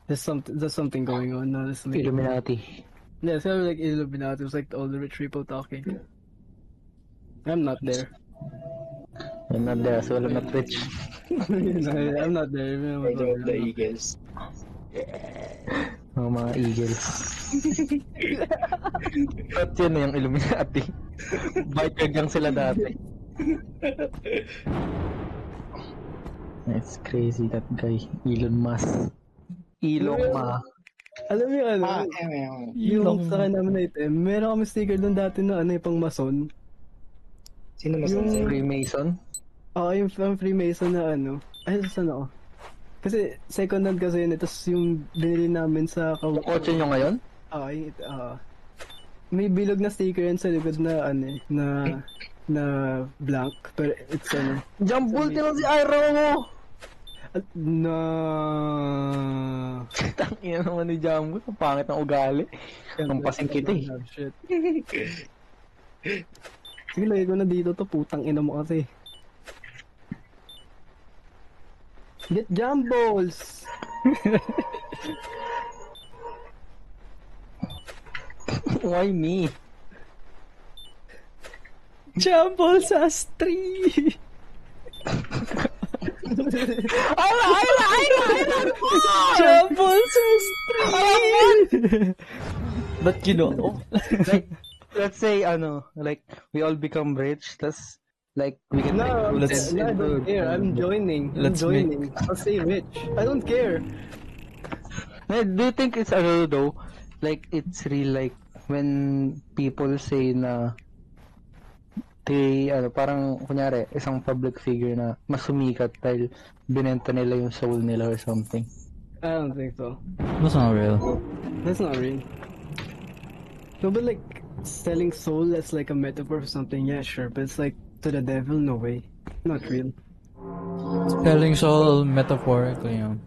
There's something going on, honestly. Illuminati. Yeah, it's kind of like Illuminati. It was like all the rich people talking. I'm not there. I'm not there, so I'm not rich. I'm not there. Medyo the Eagles. Mga eagles. At yun na yung Illuminati. Bakit lang sila dati. It's crazy, that guy. Elon Musk. Elon Musk. Alam mo yung ano? Elon. Yung sa akin naman na item, meron kami sticker doon dati na ano yung pang mason. Sino mas Yung- yung... Freemason? Oo, yung pang Freemason na ano. Ay, saan ako? Kasi second hand kasi yun, tapos yung binili namin sa Yung kotse nyo ngayon? may bilog na sticker yan sa likod na ano eh, na blank, pero it's ano. Jambul, tinan si Ira mo! Na Tangina naman ni Jambul, ang pangit ng ugali. Ang pasing kita eh. Shit. Sige, lagay ko na dito to, putang ina mo kasi. Get jumbles! Why me? Jumble Sastri! Jumble Sastri! Ba't ginoon? Like, let's say, like, we all become rich, tas, like, we can No, make let's- I don't care. I'm joining. Let's I'm joining. I'll stay rich. I don't care. Do you think it's though? Like, it's real, like, when people say na they, parang, kunyari, isang public figure na mas sumikat dahil binenta nila yung soul nila or something. I don't think so. That's not real. That's not real. No, but like selling soul as like a metaphor for something, yeah, sure. But it's like to the devil, no way. Not real. Spelling soul metaphorically, yun.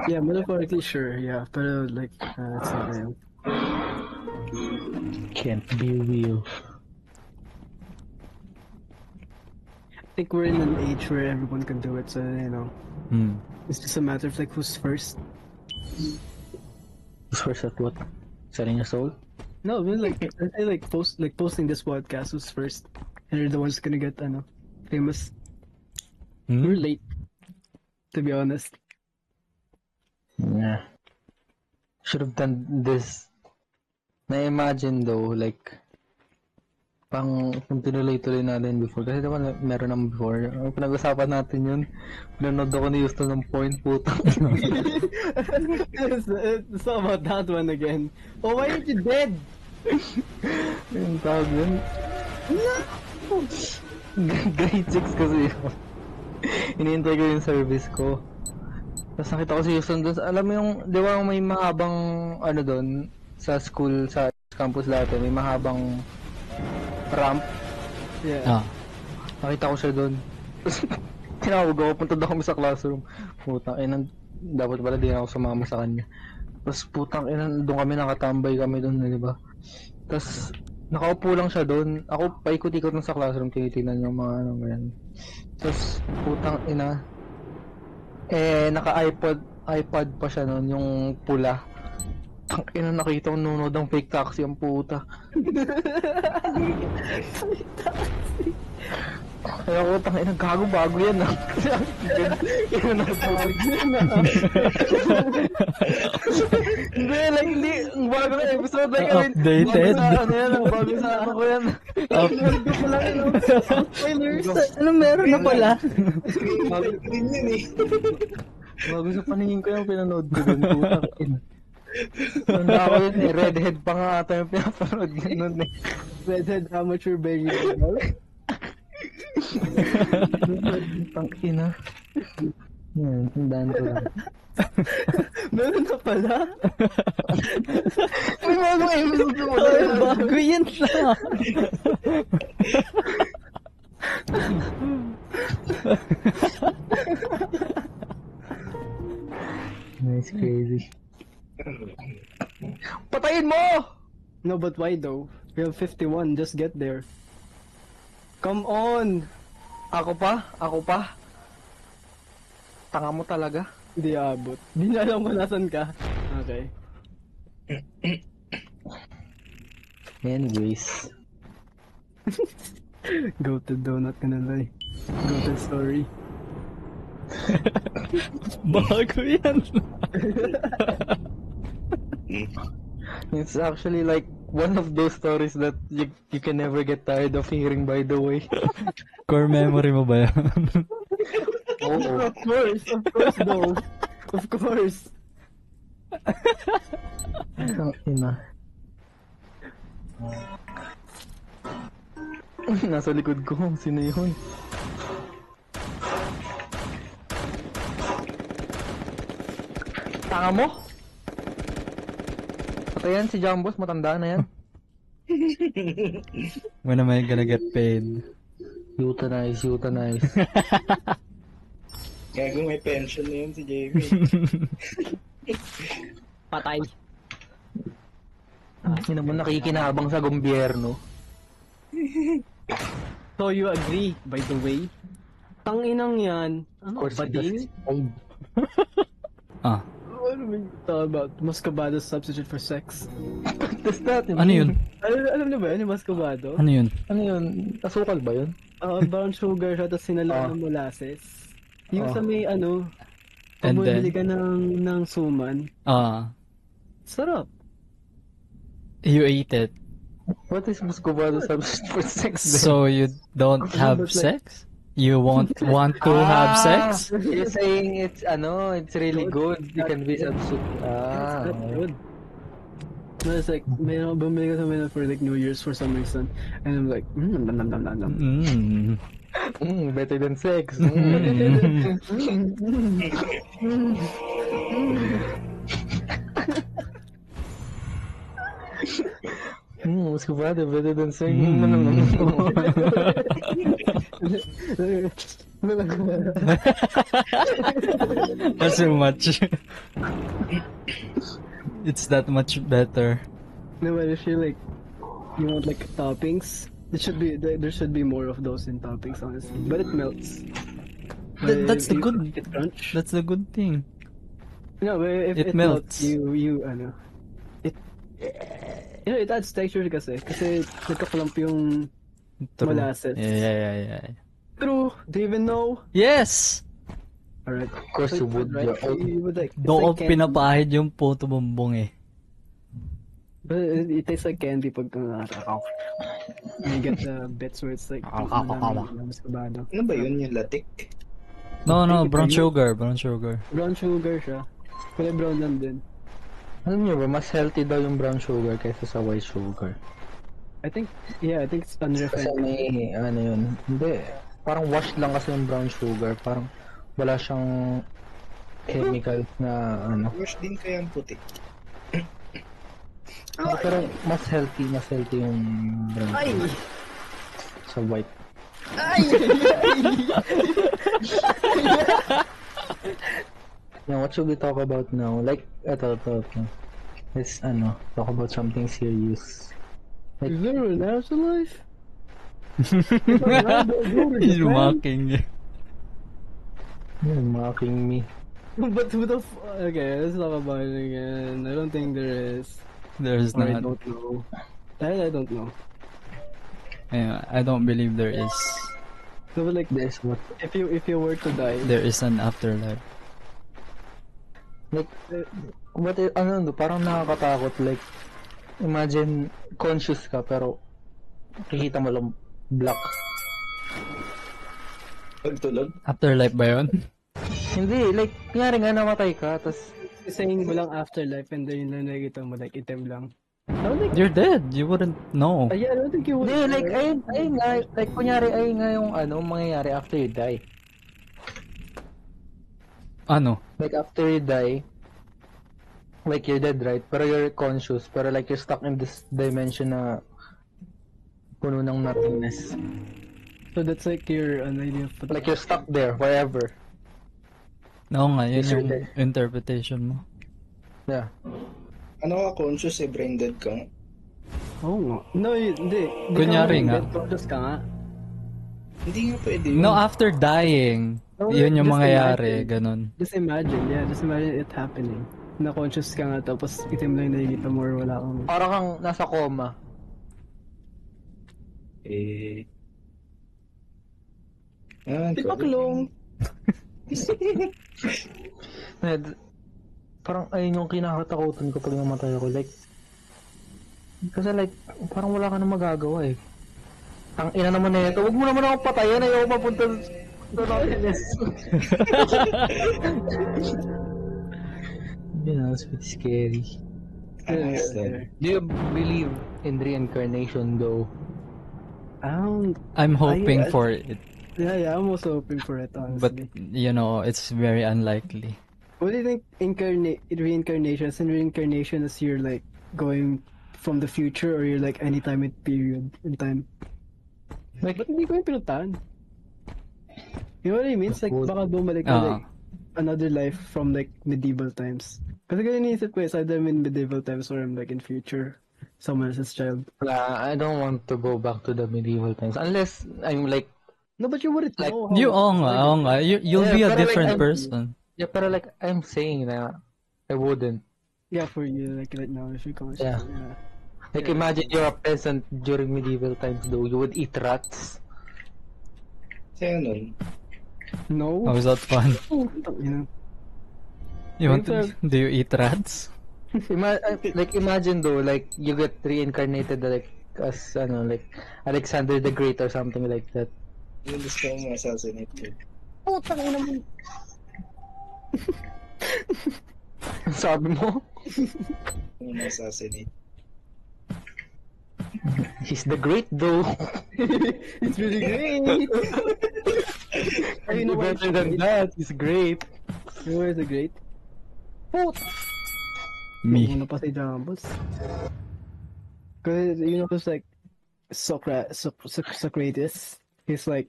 Yeah, metaphorically sure, yeah. But like, it's not real. Can't be real. I think we're in an age where everyone can do it, so it's just a matter of like who's first. First at what? Selling your soul? No, I mean like I say posting this podcast who's first, and they're the ones gonna get famous. We're late, to be honest. Yeah. Should have done this. Na-imagine though, like, kung tinuloy-tuloy natin before. Kasi naman meron naman before. Pinag-usapan natin yun. Pinanood ako ni Houston ng point, putang. It's not about that one again. Oh, why aren't you dead? Yung tawag yun. Grade 6 kasi yun. Iniintay ko yung service ko. Tapos nakita ko si Houston doon. Alam mo yung, di ba may mahabang, ano doon, sa school, sa campus dati, may mahabang ramp. Yeah. Nakita ko siya doon. Tinawag ako, punta daw kami sa classroom. Putang ina, dapat pala din ako sumama sa kanya. Tapos putang ina, doon kami nakatambay kami doon, di ba? Tapos nakaupo lang siya doon. Ako paikot-ikot lang sa classroom, tinitingnan yung mga ano yan. Tapos putang ina, naka-iPad pa siya noon, yung pula. Tang ina, nakita ko nunod ang fake taxi ang puta. Kaya ko, tang ina, gago bago yan ah. Yun na hindi, like, hindi, bago na episode, like, Updated. Bago sa ano ko yan. Spoilers! Anong meron na pala? Din yun eh. Bago sa paningin ko yung pinanood ko dun, putang ina. Tanda ko yun eh, redhead pa nga ata yung pinapanood ko nun eh. Redhead amateur baby. Putang ina. Yan, tandaan ko lang. Meron na pala? May mga episode ko wala Ay, yan. bago yan siya. Nice, crazy. Patayin mo! No, but why though? We have 51, just get there. Come on! Ako pa? Ako pa? Tanga mo talaga? Hindi abot. Hindi na alam kung nasan ka. Okay. Anyways. Go to donut ka na lie. Go to story. Bago yan. It's actually like one of those stories that you can never get tired of hearing, by the way. Core memory mo ba yan? Oo. Of course though. Of course. Ang ina. Nasa likod ko. Sino yun? Tanga mo? Patayan si Jambos. Matanda na yan. When am I gonna get paid? Euthanize. Kaya kung may pension na yun si Jamie. Patay. Hindi naman nakikinabang sa gobyerno. So you agree, by the way? Tanginang yan. Of Ano? course, he Bading? does. Ah, What do we talk about? Muscovado substitute for sex. Does that mean? ano yun? Alam niyo ba yun, yung muscovado? Ano yun? Ano yun? Asukal ba yun? Brown sugar siya, tapos sinala ng molasses. Yung Ah. sa may And pag bumili then? ka ng suman, Ah, sarap. you ate it. What is Muscovado substitute for sex then? So you don't have but like- sex? You won't want to have sex? You're saying it's really good. You can be substitute. That's good. No, it's like, may bumili ka sa may for like New Year's for some reason. And I'm like, nom nom nom nom nom. Better than sex. Muscovado better than sex. na lang. That's too much. It's that much better. No, but if you like, you want like toppings, there should be more of those in toppings, honestly. But it melts. But That's the if you good. make it crunch. That's the good thing. No, but if It it melts, melts. you ano, it it adds texture kasi nagka-clump yung True. molasses. Yeah. True. Do you even know? Yes! Alright. Of course you would. Right? Yeah. You would like. It's Doon ko like candy. pinapahid yung puto bumbong eh. But it tastes like candy pag nakatakaw. You get the bits where it's like mascabado. Ano ba yun, yung latik? No, brown Are you- sugar. Brown sugar. Brown sugar siya. Kulay brown lang din. Alam niyo ba, mas healthy daw yung brown sugar kaysa sa white sugar. I think it's Kasi unrefined. may, ano yun, hindi. Parang washed lang kasi yung brown sugar. Parang wala siyang chemicals na, ano. Wash din kaya ang puti. Pero mas healthy yung brown Ay! sugar sa white. Now, what should we talk about now? Like, ito. Let's, talk about something serious. Is there an afterlife? He's mocking. You're mocking me. But who the okay, let's talk about it again. I don't think there is. There's Or I not. don't know. I don't know. Yeah, I don't believe there is. So but like There's what? if you were to die, There is an afterlife. Like, parang nakakatakot. Like, imagine, conscious ka, pero kikita mo lang black. Pagtulog? Afterlife ba yun? Hindi, like, kunyari nga namatay ka, tas, saying walang afterlife and then yung nakikita mo like item lang. I don't think. You're dead. You wouldn't know. Yeah, I don't think you would. hindi, like, ayun nga, like, kunyari, ayun nga yung, mangyayari after you die. Ano? Like, after you die, like, you're dead, right? Pero you're conscious, pero like, you're stuck in this dimension na puno ng nothingness. So that's like your an idea of Like, you're stuck there forever. Oo nga, yun Yes, yung you're interpretation mo. Yeah. Ano ka conscious brain dead ka nga? Oh nga. No, hindi. Kunyari nga. Conscious ka nga. Hindi nga pwede yun. No, after dying, No, yun yung just mangyayari, imagine. ganun. Just imagine it happening. Na conscious ka nga tapos item lang yung nakikita mo or wala kang. Parang kang nasa coma. Di ba klong? Parang ayun yung kinakatakutan ko pag namatay ako. Like, kasi like, parang wala ka na magagawa eh. Ang ina naman na ito, huwag mo naman akong patayan, ayaw mapunta sa nothingness. Yeah, it's pretty scary. Do you believe in reincarnation though? I'm hoping I- for it, Yeah, I'm also hoping for it, but honestly. you know, it's very unlikely. What do you think reincarnation? As in reincarnation is you're like going from the future or you're like any time period in time? Like, Ba't hindi ko yung pinuntahan? You know what I mean? It's like baka bumalik ka Ah. like another life from like medieval times. Kasi ganyan iniisip ko is either I'm in medieval times or I'm like in future. Someone else's child. I don't want to go back to the medieval times unless I'm like, No, but you wouldn't Like, know You, oo nga. You'll Yeah, be a pero like, different I'm- person. yeah, pero like I'm saying na I wouldn't. Yeah, for you, like right now, if you're conscious. Yeah. Like imagine you're a peasant during medieval times though, you would eat rats. Sa'yo nun. No? How is that fun? You know? You want to, do you eat rats? Imagine though, like you get reincarnated like as like Alexander the Great or something like that. Yung gusto mo assassinate ko. Sabi mo, Yung assassinate. he's the great though. It's really great! Are you know why Better than that, he's great. You know why it's great? Me. Ano pa si Jambos? Because, you know, it's like Socrates. He's like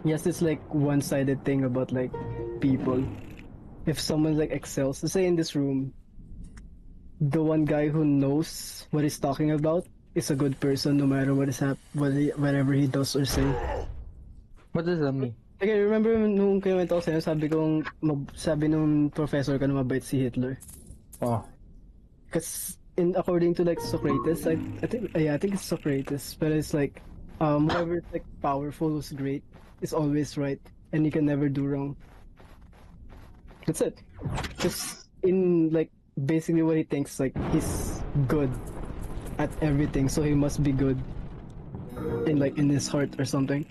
Yes, it's like one-sided thing about like people. If someone like excels, let's say in this room, the one guy who knows what he's talking about is a good person no matter what is whatever he does or say. What does that mean? Okay, remember nung kinuwento ko sa'yo, sabi nung professor ko na mabait si Hitler. Oh. Because according to like Socrates, I think it's Socrates, but it's like whoever's like powerful who's great is always right, and he can never do wrong. That's it. Just in like basically what he thinks, like he's good at everything, so he must be good in his heart or something.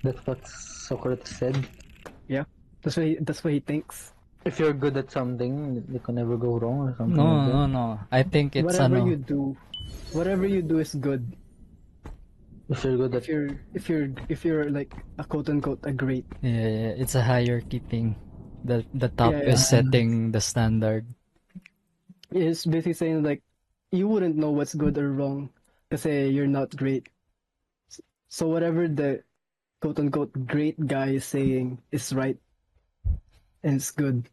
That's what Socrates said. Yeah, that's what he thinks. If you're good at something, you can never go wrong or something No, like that. no. I think it's Whatever ano. you do is good. If you're good at If you're like a quote unquote a great. Yeah, it's a hierarchy thing. The top Yeah, is setting the standard. It's basically saying like you wouldn't know what's good or wrong kasi you're not great. So whatever the quote unquote great guy is saying is right and it's good.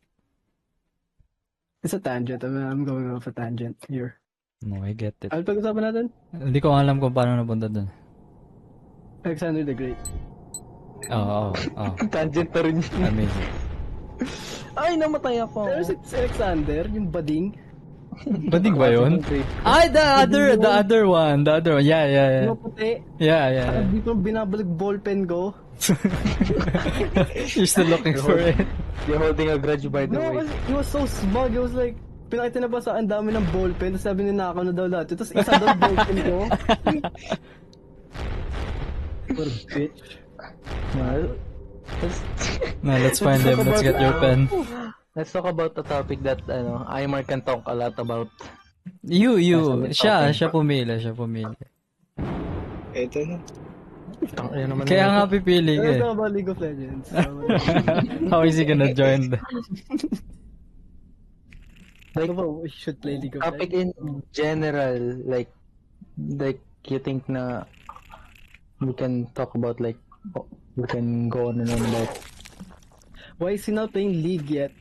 It's a tangent. I'm going off a tangent here. No, I get it. Ano pag-usapan natin? Hindi ko alam kung paano napunta dun. Alexander the Great. Oo. tangent na rin yun. Amazing. Ay, namatay ako. Pero si Alexander, yung bading. Bading ba yun? Ay, the other one. Yeah. Yung puti. Yeah. Dito binabalik ballpen ko. You're still looking for it. You're holding a grudge by the No, way. kasi he was so smug. He was like, pinakita na ba sa ang dami ng ballpen, tapos sabi ni nakaw na daw lahat. Tapos isa daw ballpen ko. What a bitch. Well, No, let's find him. Let's get your pen. let's talk about a topic that Aymar can talk a lot about. You. Siya Siya pumili. Ito na. Tangina naman Kaya yun. nga pipili ka Let's eh. talk about League of Legends. How is he gonna join? Like, we should play League of Topic Legends. in general, like you think na we can talk about we can go on and on about. Why is he not playing League yet?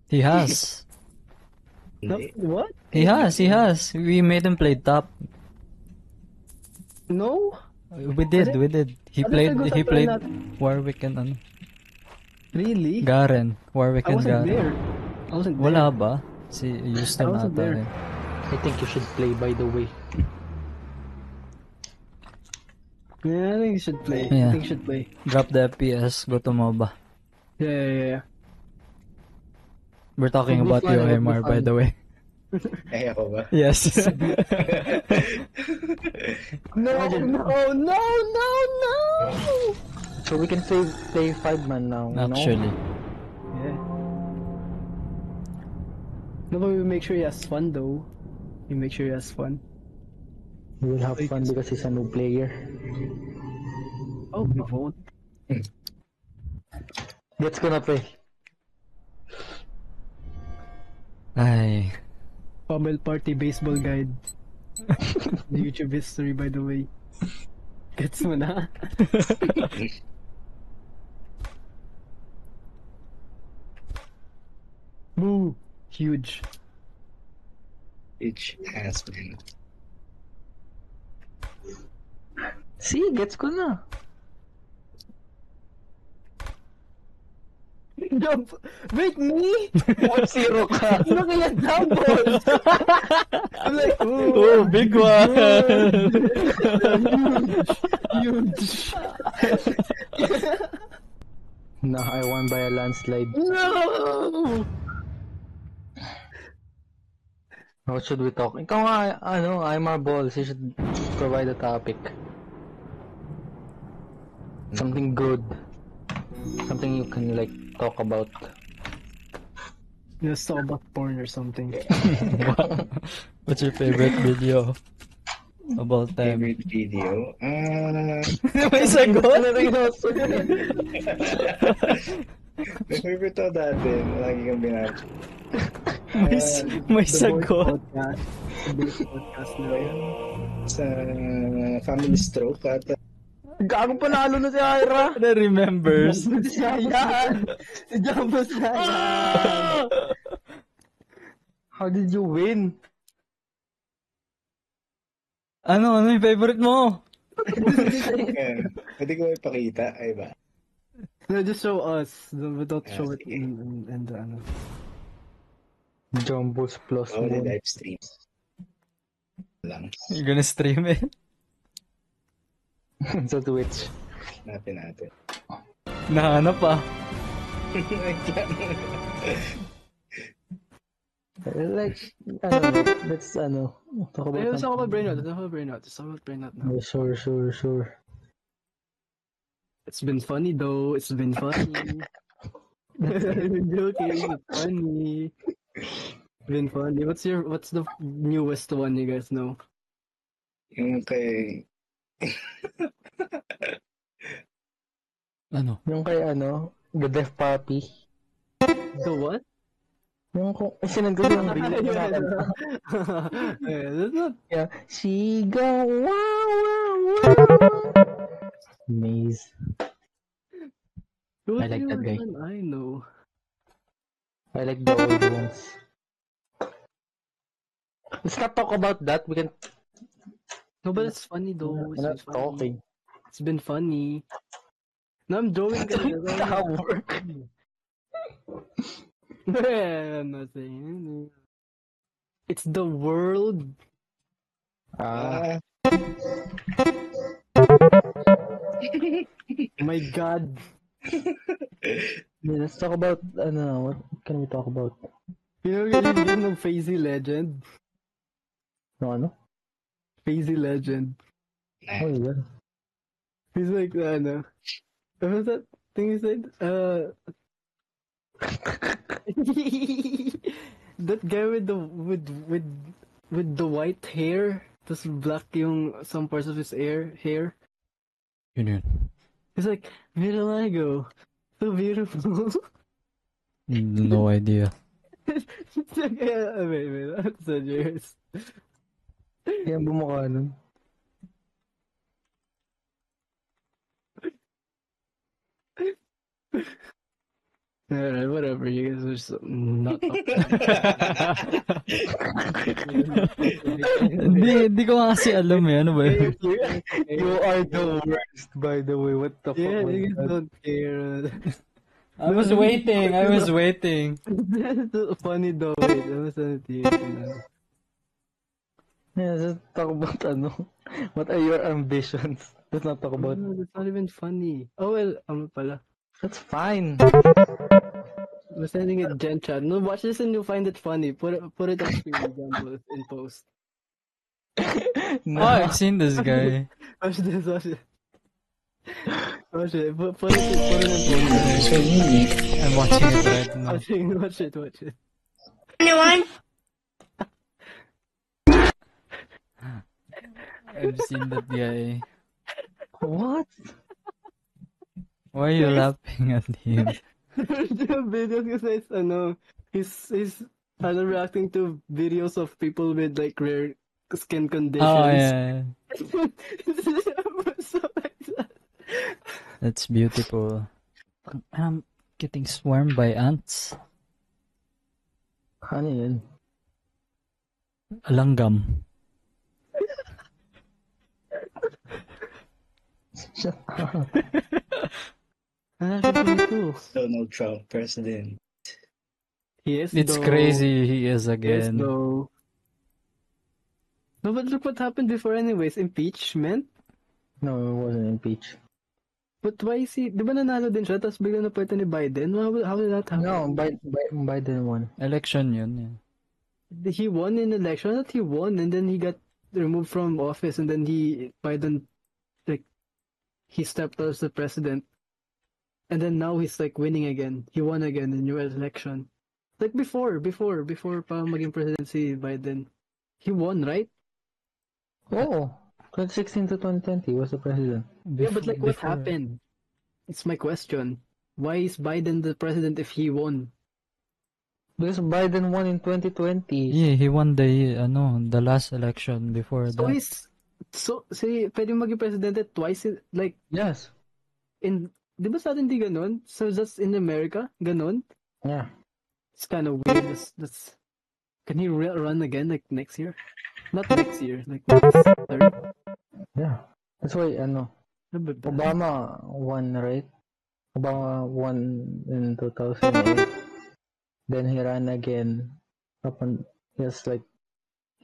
He has. No, what? He has. We made him play top. No? We did. He Ano played pinag-usapan natin? Warwick and ano. Really? Garen. Warwick I and wasn't Garen. there. I wasn't there. Wala ba? Si Houston I wasn't ata there. eh. I think you should play, by the way. Yeah, I think you should play. Yeah. I think you should play. Drop the FPS. Go to MOBA. Yeah. We're talking It'll be about fun, you, it'll be Aymar, by fun. the way. Ay, ako ba? Yes. No! So we can play 5-man now. Actually. Yeah. No, but we make sure he has fun though. We make sure he has fun. We will have fun because he's a new player. Oh, we won't. Let's gonna play. Ay. Pummel Party Baseball Guide. YouTube history, by the way. Gets mo na? Boo! Huge. Each has been. See, gets ko na. Jump! Wait, me? 1-0 ka. Ano kaya double? I'm like, Oh, big one! huge. No, I won by a landslide. No! What should we talk? Ikaw nga, Aymar Balls, you should provide a topic. Something good. Something you can talk about. Let's talk about porn or something. What's your favorite video of all time? Favorite video? May sagot? May favorite ako dati. Lagi kang binati. May The sagot. Boys Podcast. The Boys Podcast na yun. Sa Family Stroke at Gago panalo na si Ira. Na remembers. Yan! Si Jambos na yan! How did you win? Ano yung favorite mo? Ayan. Pwede ko ipakita, ay ba? No, just show us. Don't show it sige. in the ano. Jumbo's plus Only 1. live stream. Lang. You're gonna stream it? Sa Twitch. Natin. Nahanap pa. Like, let's talk about Let's talk about Brainrot. Let's talk about Brainrot now. Oh, sure. It's been funny though. It's been funny. I'm joking. It's funny. It's been funny. What's the newest one you guys know? Yung kay... Ano? Yung kay The Deaf Puppy. The what? Yung kung sinend ko yung reel na Yeah, nakakanta. that's not. Yeah. She go wow. Maze. I like that guy. I know. I like the old ones. Let's not talk about that. We can. No, but it's funny though. We're not talking. It's been funny. No, I'm drawing. Tower. I'm not saying. It's the world. Ah. My God. Yeah, let's talk about what can we talk about? You know yung game ng Phasey Legend? No, Phasey Legend. Oh, yeah. He's like, what was that thing he said? That guy with the white hair, tapos black yung some parts of his hair. Yun. He's like, vitiligo, so beautiful. No idea. Wait, that's so serious. Yan bumukha nun. Alright, whatever. You guys are so not. Hindi ko nga kasi alam ano ba yun? You are the worst, by the way. What the Yeah, fuck? you was guys that? don't care. I was waiting. That's so funny though. Wait, I was on the Yeah, let's talk about what are your ambitions? Let's not talk about. No, that's not even funny. Oh well, pala. That's fine. I'm sending it Gen chat. No, watch this and you'll find it funny. Put it on screen example in post. No. Oh, I've seen this guy. Watch this. Watch it. Put it in post. I'm watching it right now. Watch it. I've seen that guy. What? Why are you laughing at him? The videos kasi he's reacting to videos of people with like rare skin conditions. Oh, yeah. So like that. That's beautiful. I'm getting swarmed by ants. Ano yun? Alanggam. Shut up. Donald Trump, president. Yes, It's though. crazy he is Yes, again. though. No, but look what happened before anyways. Impeachment? No, it wasn't impeached. But why is he... Di ba nanalo din siya, tapos bigla na pwede ni Biden? How did that happen? No, Biden won. Election yun. Yeah. He won in election. I thought he won, and then he got removed from office, and then Biden, like, he stepped as the president. And then now he's like winning again. He won again in new election. Like before pa maging president si Biden. He won, right? Oh, 2016 to 2020 was the president. Yeah, but like what Before- happened? It's my question. Why is Biden the president if he won? Because Biden won in 2020. Yeah, he won the last election before So that. So, pwede maging presidente twice like, Yes. di ba sa atin di ganun? So, that's in America? Ganun? Yeah. It's kind of weird. Can he run again, like, next year? Not next year, like, next term? Yeah. That's why, That'd be bad. Obama won, right? Obama won in 2008. Then he ran again. He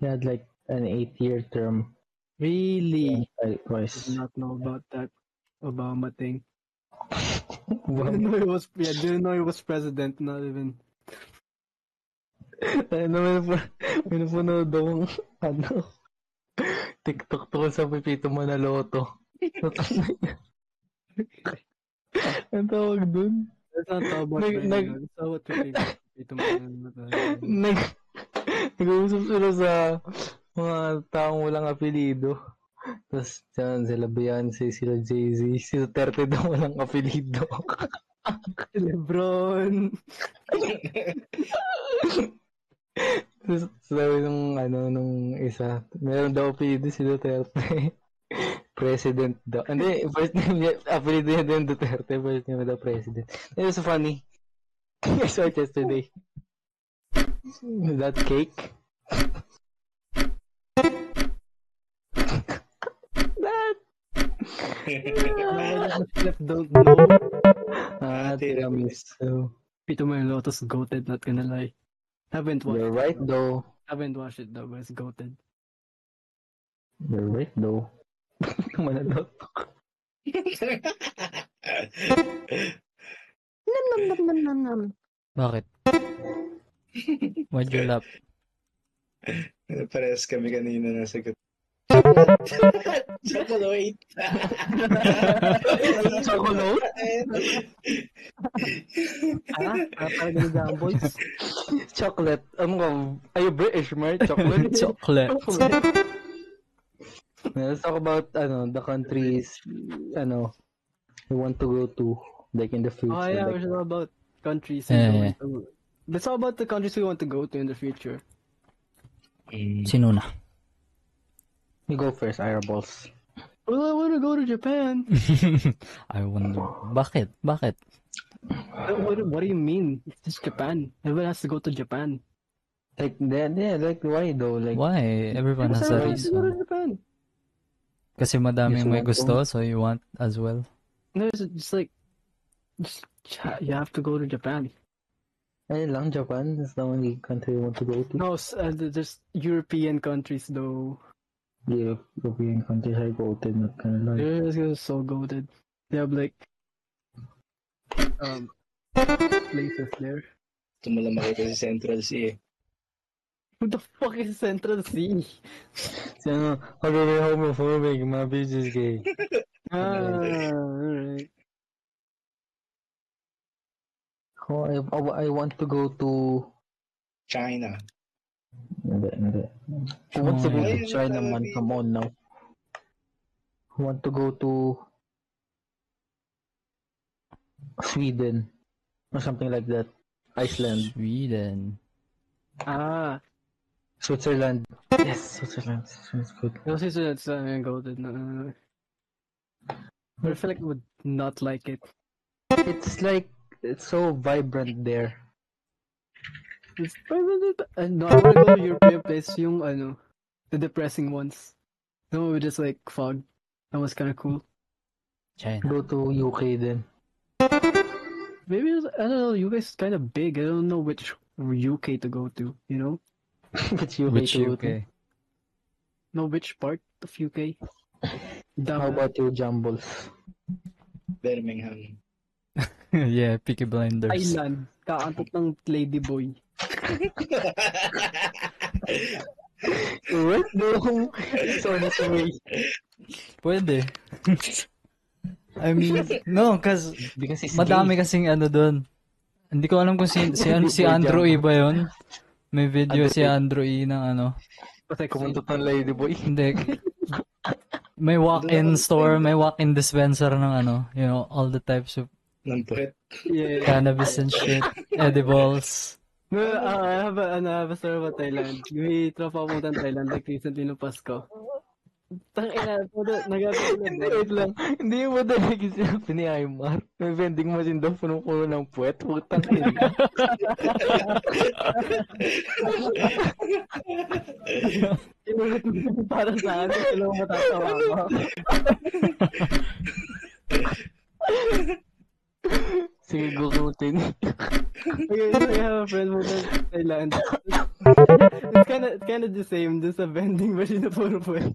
had like an 8-year term. Really? I Twice. did not know about that Obama thing. Wow. Didn't know he was president, not even. May napanood akong, TikTok to sa Pipito Manaloto. Ang tawag dun? Let's not talk about Nag- That's not what Pipito Man. Nag-uusap sila sa mga taong walang apelido. Tapos dyan, sila Beyonce, sila Jay-Z, si Duterte daw walang apelido. Lebron. Tapos sabi nung isa, meron daw apelido si Duterte. President daw. Hindi, first name niya, apelido niya din Duterte, first name daw President. It was funny. I saw it yesterday. That cake. That. Don't know. Tiramisu. Pito Man Lotus goated, not gonna lie. Haven't watched You're it. right though. Haven't watched it though, but it's goated. You're right though. Manalot. Bakit? Why'd you laugh? Parehas kami kanina na sagot. Chocolate. Chocolate? Parang ganun boys. Chocolate. Are you British, Mark? Chocolate? Chocolate. Let's talk about the countries we want to go to, like in the future. Oh yeah, like, we're talking about countries. Yeah. Let's talk about the countries we want to go to in the future. Sino na? you go first, Eyeballs. Well, I want to go to Japan. I wonder. Bakit? Bakit? What do you mean? It's just Japan. Everyone has to go to Japan. Like, like why though? Like, Why? Everyone has a Everyone has to go to reason. Japan. Kasi madaming Yes, may want gusto, so you want as well. No, it's just like, you have to go to Japan. ayun lang, Japan is the only country we want to go to. No, there's European countries though. The European countries I go to, not gonna lie. They're so goated. They have like places there. Ito mo lang makita si Central Sea eh. Who the fuck is Central Sea? Si homophobic, mga bitches gay. Alright. Oh, I want to go to... China. Hindi. Who wants to go to China. China, man? Come on now. Who want to go to Sweden or something like that? Iceland, Sweden. Switzerland. Yes, Switzerland. Sounds good. No, it's goated. No. But I feel like I would not like it. It's like it's so vibrant there. It's probably no, I wanna go to European place, yung the depressing ones. No, just like fog. That was kind of cool. China. Go to UK then. Maybe I don't know. UK is kind of big. I don't know which UK to go to. You know, Which UK Which to go to? UK? know which part of UK. How about you, Jumbles? Birmingham. Yeah, Peaky Blinders. Thailand? Kaantot ng Ladyboy. What? No. Sorry. Pwede. I mean, no, cause Because it's madami gay. kasing doon. Hindi ko alam kung si Andrew E ba yun? May video si Andrew E ng Kumuntot ng ladyboy. Hindi. May walk-in store, may walk-in dispenser ng all the types of Ng puwet. Yeah. cannabis and shit, edibles. No, I have a story about Thailand. May tropa pumunta ng Thailand like recently no Pasko. Tangina, puto, nagkakilala Hindi, ba? wait lang. Hindi mo talaga sinabi ni Aymar. May vending machine daw punong-puno ng puwet. Putang ina. Inulit mo yun para sa akin, kasi lang matatawa ko. Sige, gugutin. Okay, so I have a friend who lives in Thailand. It's kind of the same. There's a vending machine na puro puwet.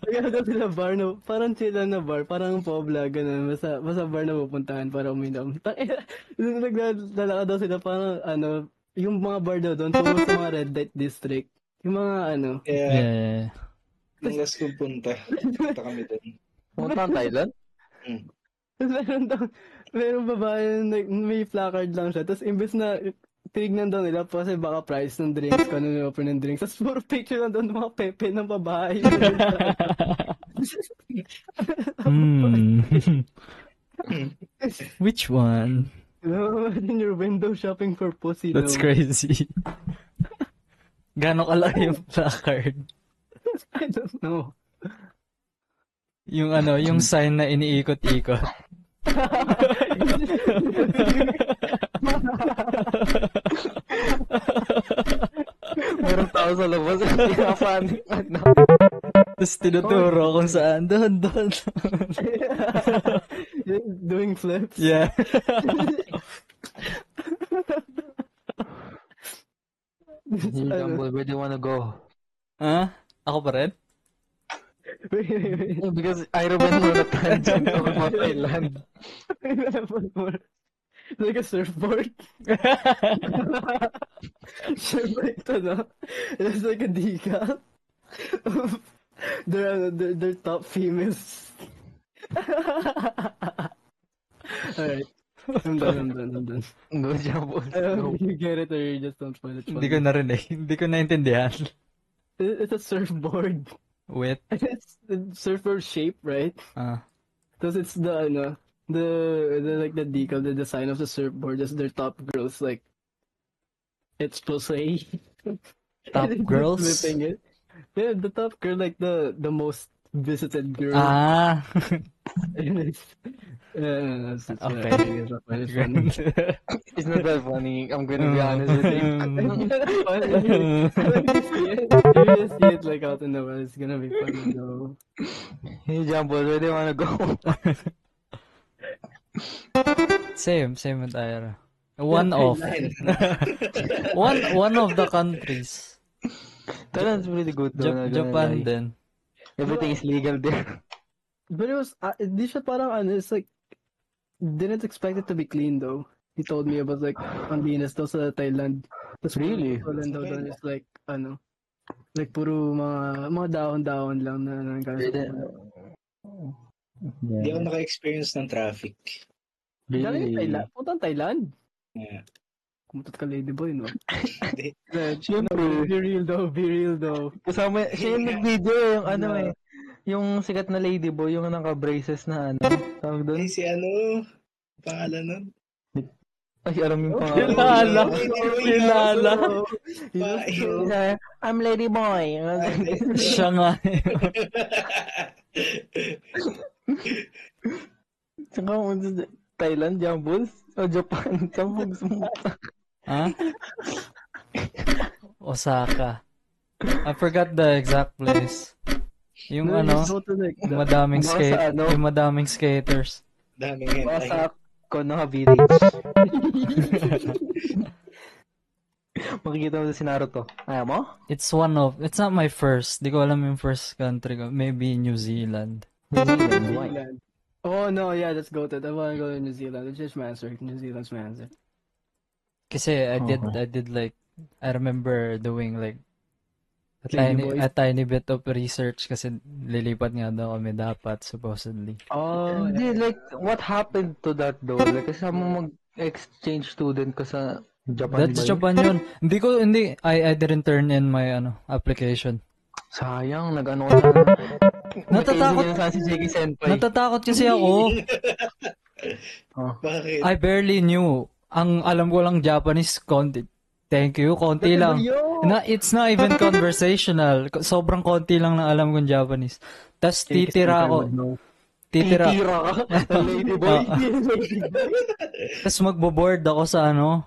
Nagkakaroon sila bar na, parang chill lang na bar, parang pobla, ganun. Basta bar na pupuntahan para uminom. Naglalakad daw sila parang, yung mga bar daw doon, puro sa mga red light district. Yung mga, Kaya, Yeah. nung last kong punta kami doon. Pumunta ang Thailand? Meron babae na may placard lang siya. Tapos imbes na tinignan daw nila kasi baka price ng drinks, kung ano offer ng drinks. Tapos puro picture lang daw ng mga pepe ng babae. Which one? Imagine your window shopping for pussy. That's no? crazy. Gano'ng kalaki yung placard? I don't know. Yung yung sign na iniikot-ikot. Meron tao sa labas. Hindi na panik. Tapos tinuturo kung saan. Doon. Doing flips. Yeah. Hey, Jumbo, where do you wanna go? Ha? Ako pa rin? Wait. Because I remember the tangent about Thailand. Like a surfboard. Surfboard ito, no? It's like a decal. They're top females. Alright. I'm done. Go, Jumbo. I don't Go. know if you get it or you just don't find it Hindi ko funny. narinig. Hindi ko naintindihan. It's a surfboard. Wait. It's the surfboard shape, right? Ah. Because it's the like the decal, the design of the surfboard is their top girls like it's pussy. Top Just girls? flipping it. Yeah, the top girl, like the most visited girl. Ah. That's Okay. I guess that's why it's funny. It's not that funny. I'm gonna be honest with you. If you see it like out in the world, it's gonna be funny though. Hey, Jumbo, where do you wanna go? Same with Ira. One of one of the countries. Thailand's really good though. not gonna Japan lie. din. Everything is legal there. But it was, di siya parang it's like, didn't expect it to be clean though. He told me about like, ang linis daw sa Thailand. Tapos Really? Thailand daw doon is like, like puro mga dahon-dahon lang na Hindi ako naka-experience ng traffic. Galing Thailand? Puntang Thailand? Yeah. Kumutot ka ladyboy, no? Hindi. Siyempre. Be real though. Kasama, siya yung nag-video yung yung sikat na ladyboy, yung naka-braces na tawag doon. Ay, si pangalan nun? Ay, alam yung pangalan. Kilala. I'm ladyboy. Siya nga. Saka Thailand, Jambos? O Japan? Saan mo gusto mo? Ha? Osaka. I forgot the exact place. Yung madaming Baka sa yung madaming skaters. Daming hentai. Sa Konoha Village. Makikita mo si Naruto. Ayaw mo? It's not my first. Di ko alam yung first country ko. Maybe New Zealand. New Zealand, why? Oh no, yeah, that's goated. I wanna go to New Zealand. It's just my answer. New Zealand's my answer. Kasi I did like, I remember doing like Ladyboys. a tiny bit of research kasi lilipat nga daw kami dapat supposedly. Oh, Hindi, like, what happened to that though? Like, kasama mo mag-exchange student ka sa Japan That's ba yun? Japan yun. I didn't turn in my application. Sayang, nag-ano ka na. Natatakot. Nag-engineer sa si Jeki Senpai. Natatakot kasi ako. Bakit? I barely knew. Ang alam ko lang Japanese konti. Thank you, konti lang. It's not even conversational. Sobrang konti lang na alam kong Japanese. Tapos titira ako. Titira. Titira ka. Lady boy. Tapos magbo-board ako sa ano,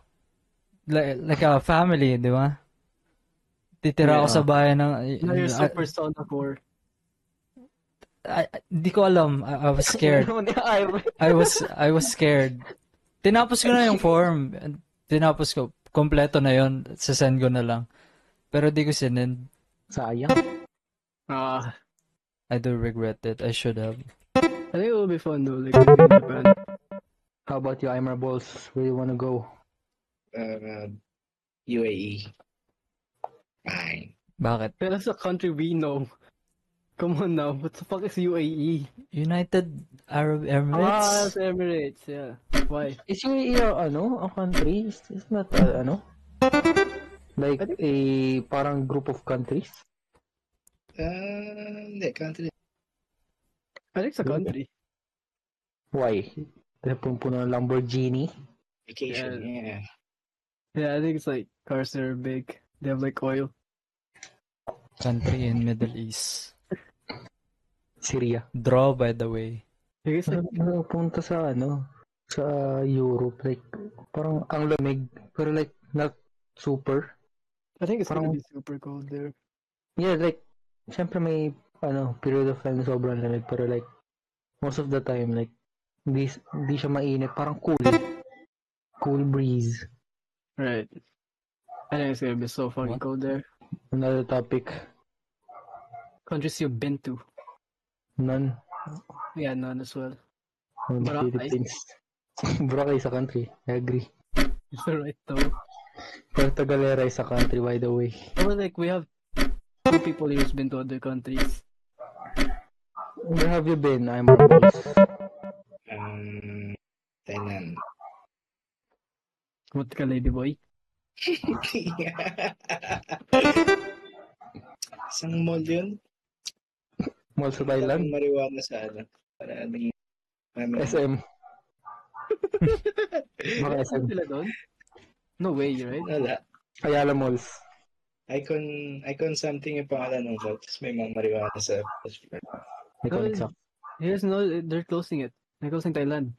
like a family, di ba? Titira ako sa bayan ng... Now you're so Persona 4. Di ko alam. I was scared. I was scared. Tinapos ko na yung form. Tinapos ko. Kompleto na yon. Sasend ko na lang. Pero di ko sinend. Sayang. I do regret it. I should have. I think it will be fun though, like in Japan. How about you, Aimer Balls? Where you wanna go? UAE. Fine. Bakit? But that's a country we know. Come on now, what the fuck is UAE? United Arab Emirates? That's Emirates, yeah. Why? Is UAE a country? It's not like a parang group of countries? Hindi, country. I think it's a country. Why? Dahil puno ng Lamborghini? Vacation, yeah. Yeah, I think it's like cars that are big. They have like oil. Country in Middle East. Syria. Draw, by the way. I guess like, Punta sa sa Europe, like parang ang lamig, pero like not super. I think it's Parang- gonna be super cold there. Yeah, like syempre may period of time na sobrang lamig, pero like most of the time like hindi siya mainit, parang cool breeze. Right. I think it's gonna be so fucking What? cold there. Another topic, Countries you've been to. none Yeah, none as well. on the Boracay. Philippines. Boracay sa country, I agree. It's right though. Puerto Galera is a country, by the way. But like we have two people here who's been to other countries. Where have you been? I'm Balls. Thailand. What ka, lady boy? Isang mall yun? Mall sa Thailand? Daming marijuana sa para naging... SM. Baka SM. Sila doon? No way, right? Wala. Ayala Malls. Icon something yung pangalan ng mall. Tapos may mga marijuana sa... Iconic Sac. Yes, no, they're closing it. They're closing Thailand.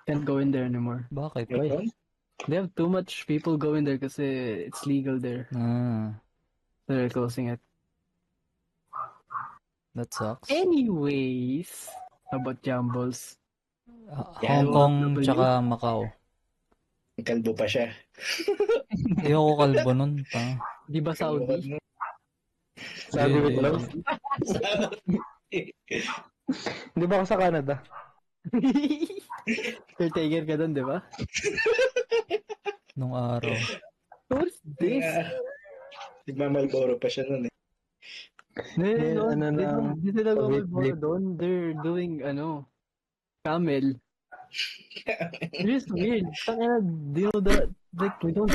Can't go in there anymore. Bakit? Why? They have too much people going there kasi it's legal there. So they're closing it. That sucks. Anyways, how about Jumbles? Hong Kong tsaka Macau. Kalbo pa siya. Ayoko kalbo nun. Di ba Saudi? Sabi Hindi, with hindi. love. Di ba ako sa Canada? Caretaker ka doon, di ba? Nung araw. What's this? Nagmamalboro pa siya nun eh. No, ano na, Di sila wait, gumagawa doon. They're doing, camel. It's just weird. Tangina, do you know that, like, we don't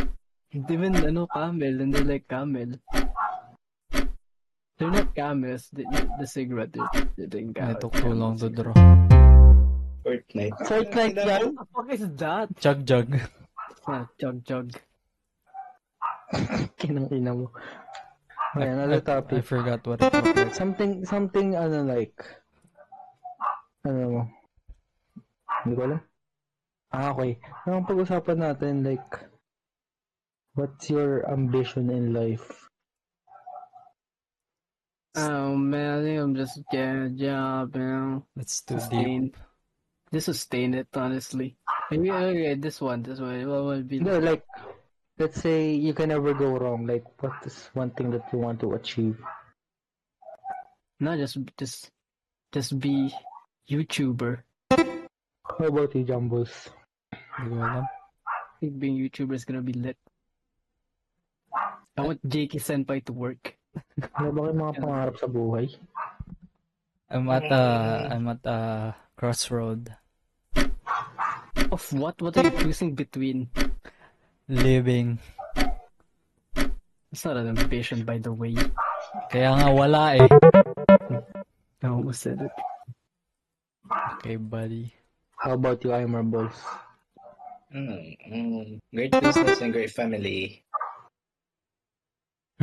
even, camel, and they're like camel. They're not camels, the cigarette, they're doing I camel. took too long to draw. Fortnite. Fortnite yan? What the fuck is that? Jug. Jug. Kinang-ina mo. Ayan, another I topic. forgot what it looked like. Something, like, hindi ko alam. Okay. Ang pag-usapan natin, like, what's your ambition in life? Oh man, I think I'm just getting a job, That's too Sustain. deep. Just sustain it, honestly. Maybe, okay, this one, what would be No, like, let's say you can never go wrong. Like, what is one thing that you want to achieve? not just be YouTuber. How about you, Jumbles? Hindi ko alam. I think being YouTuber is gonna be lit. I want Jakey Senpai to work. Ano ba kayong mga pangarap sa buhay? I'm at a crossroad. Of what? What are you choosing between? Living. It's not an ambition, by the way. Kaya nga wala eh. I almost said it. Okay, buddy. How about you, Aimer Balls? Great business and great family.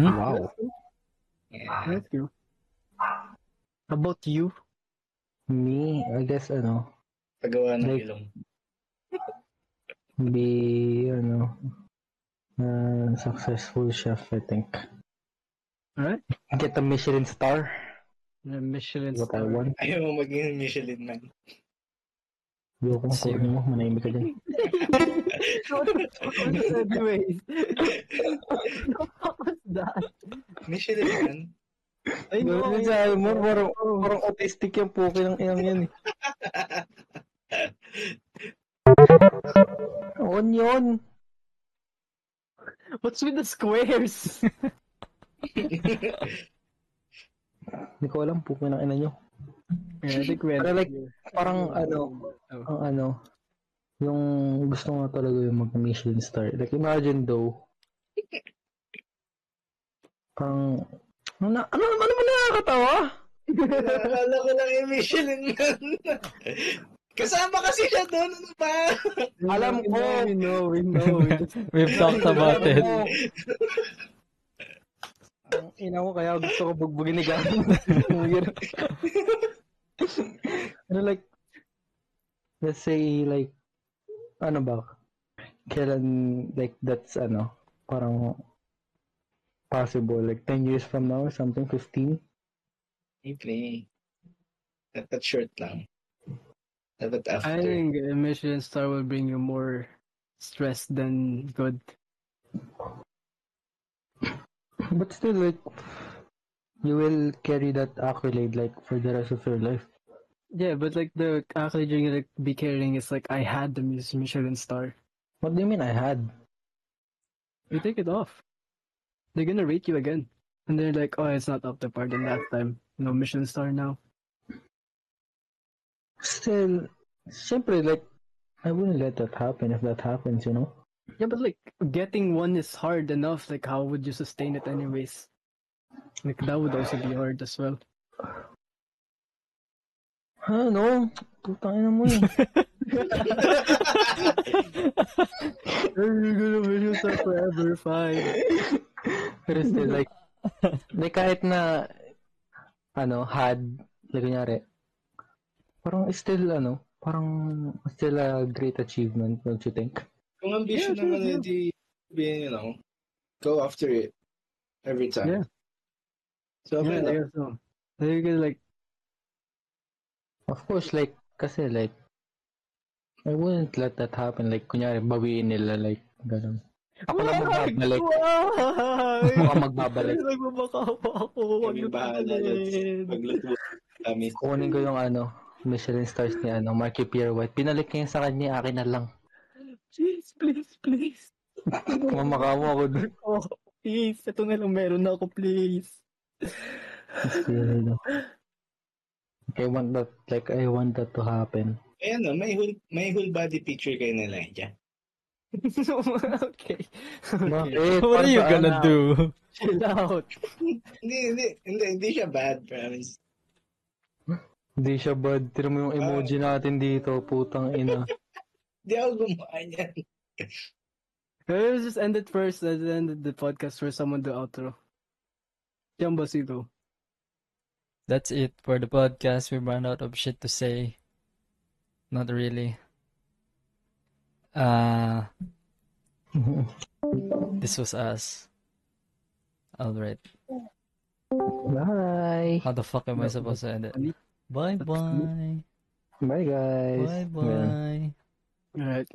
Wow. Yeah. That's cool. How about you? Me, I guess, Paggawa ng Like- ilong. be, successful chef, I think. Alright. Get a Michelin star. The Michelin What I star. want. Ayaw mo maging Michelin man. Ayoko kung kunin mo, manahimik ka dyan. Anyways. What was that? Michelin man? I know. Ganun sabi mo, parang autistic yung puki ng iyang yan eh. Onion! What's with the squares? Hindi ko alam, puki ng ina nyo. Yeah, I think we had Pero like, here. parang Oh. yung gusto nga talaga yung mag-Michelin star. Like, imagine though, parang, ano mo nakakatawa? Akala ko lang yung Michelin man. Kasama kasi siya doon. Ano ba? Alam ko. We know. We just... We've talked about it. Ang ina ko, kaya gusto ko bugbugin ni Gavin. Like, let's say, like, ano ba? Kailan, like, that's, parang possible. Like, 10 years from now or something, 15? Play. Dapat short lang. Dapat I after. think a Michelin star will bring you more stress than good. But still, like, you will carry that accolade, like, for the rest of your life. Yeah, but like the accolade you're gonna be carrying is like I had the Michelin star. What do you mean I had? You take it off. They're gonna rate you again. And they're like, oh, it's not up to par than last time. No Michelin star now. Still, simply, like, I wouldn't let that happen if that happens, you know? Yeah, but like getting one is hard enough. Like, how would you sustain it anyways? Like that would also be hard as well. Ano? Putang ina mo eh. You're gonna Michelin star forever, fine. Pero still, like kahit na, had, like, kunyari, parang still, parang still a great achievement, don't you think? Kung ambition Yeah, naman, sure, edi, go after it every time. Yeah. So, okay Yeah, I lang. guess so. So you can like, Of course, like, kasi, like, I wouldn't let that happen. Like, kunyari, bawiin nila, like, ganun. Ako lang magbabalik. Ako ang magbabalik. Nagbabakawa ako. Kami bahala dyan. Pagluto kami. Kukunin ko yung, Michelin stars ni, Marky Pierre White. Pinalik niya yun sa kanya, akin na lang. Please. Mamakawa ako dun. Oh, please. Ito na lang meron na ako, please. Still, I want that to happen. Ayan o, may whole body picture kayo na Elijah. Okay. Bakit? What are you Para gonna saan do? Chill out. Hindi siya bad, promise. Hindi siya bad. Tira mo yung emoji natin dito, putang ina. Hindi ako gumawa niyan. Let's just end it first. Let's end the podcast for someone to outro. Jambasito. That's it for the podcast. We ran out of shit to say. Not really. This was us. Alright. Bye. How the fuck am I supposed to end it? Bye bye. Bye, guys. Bye bye. Alright.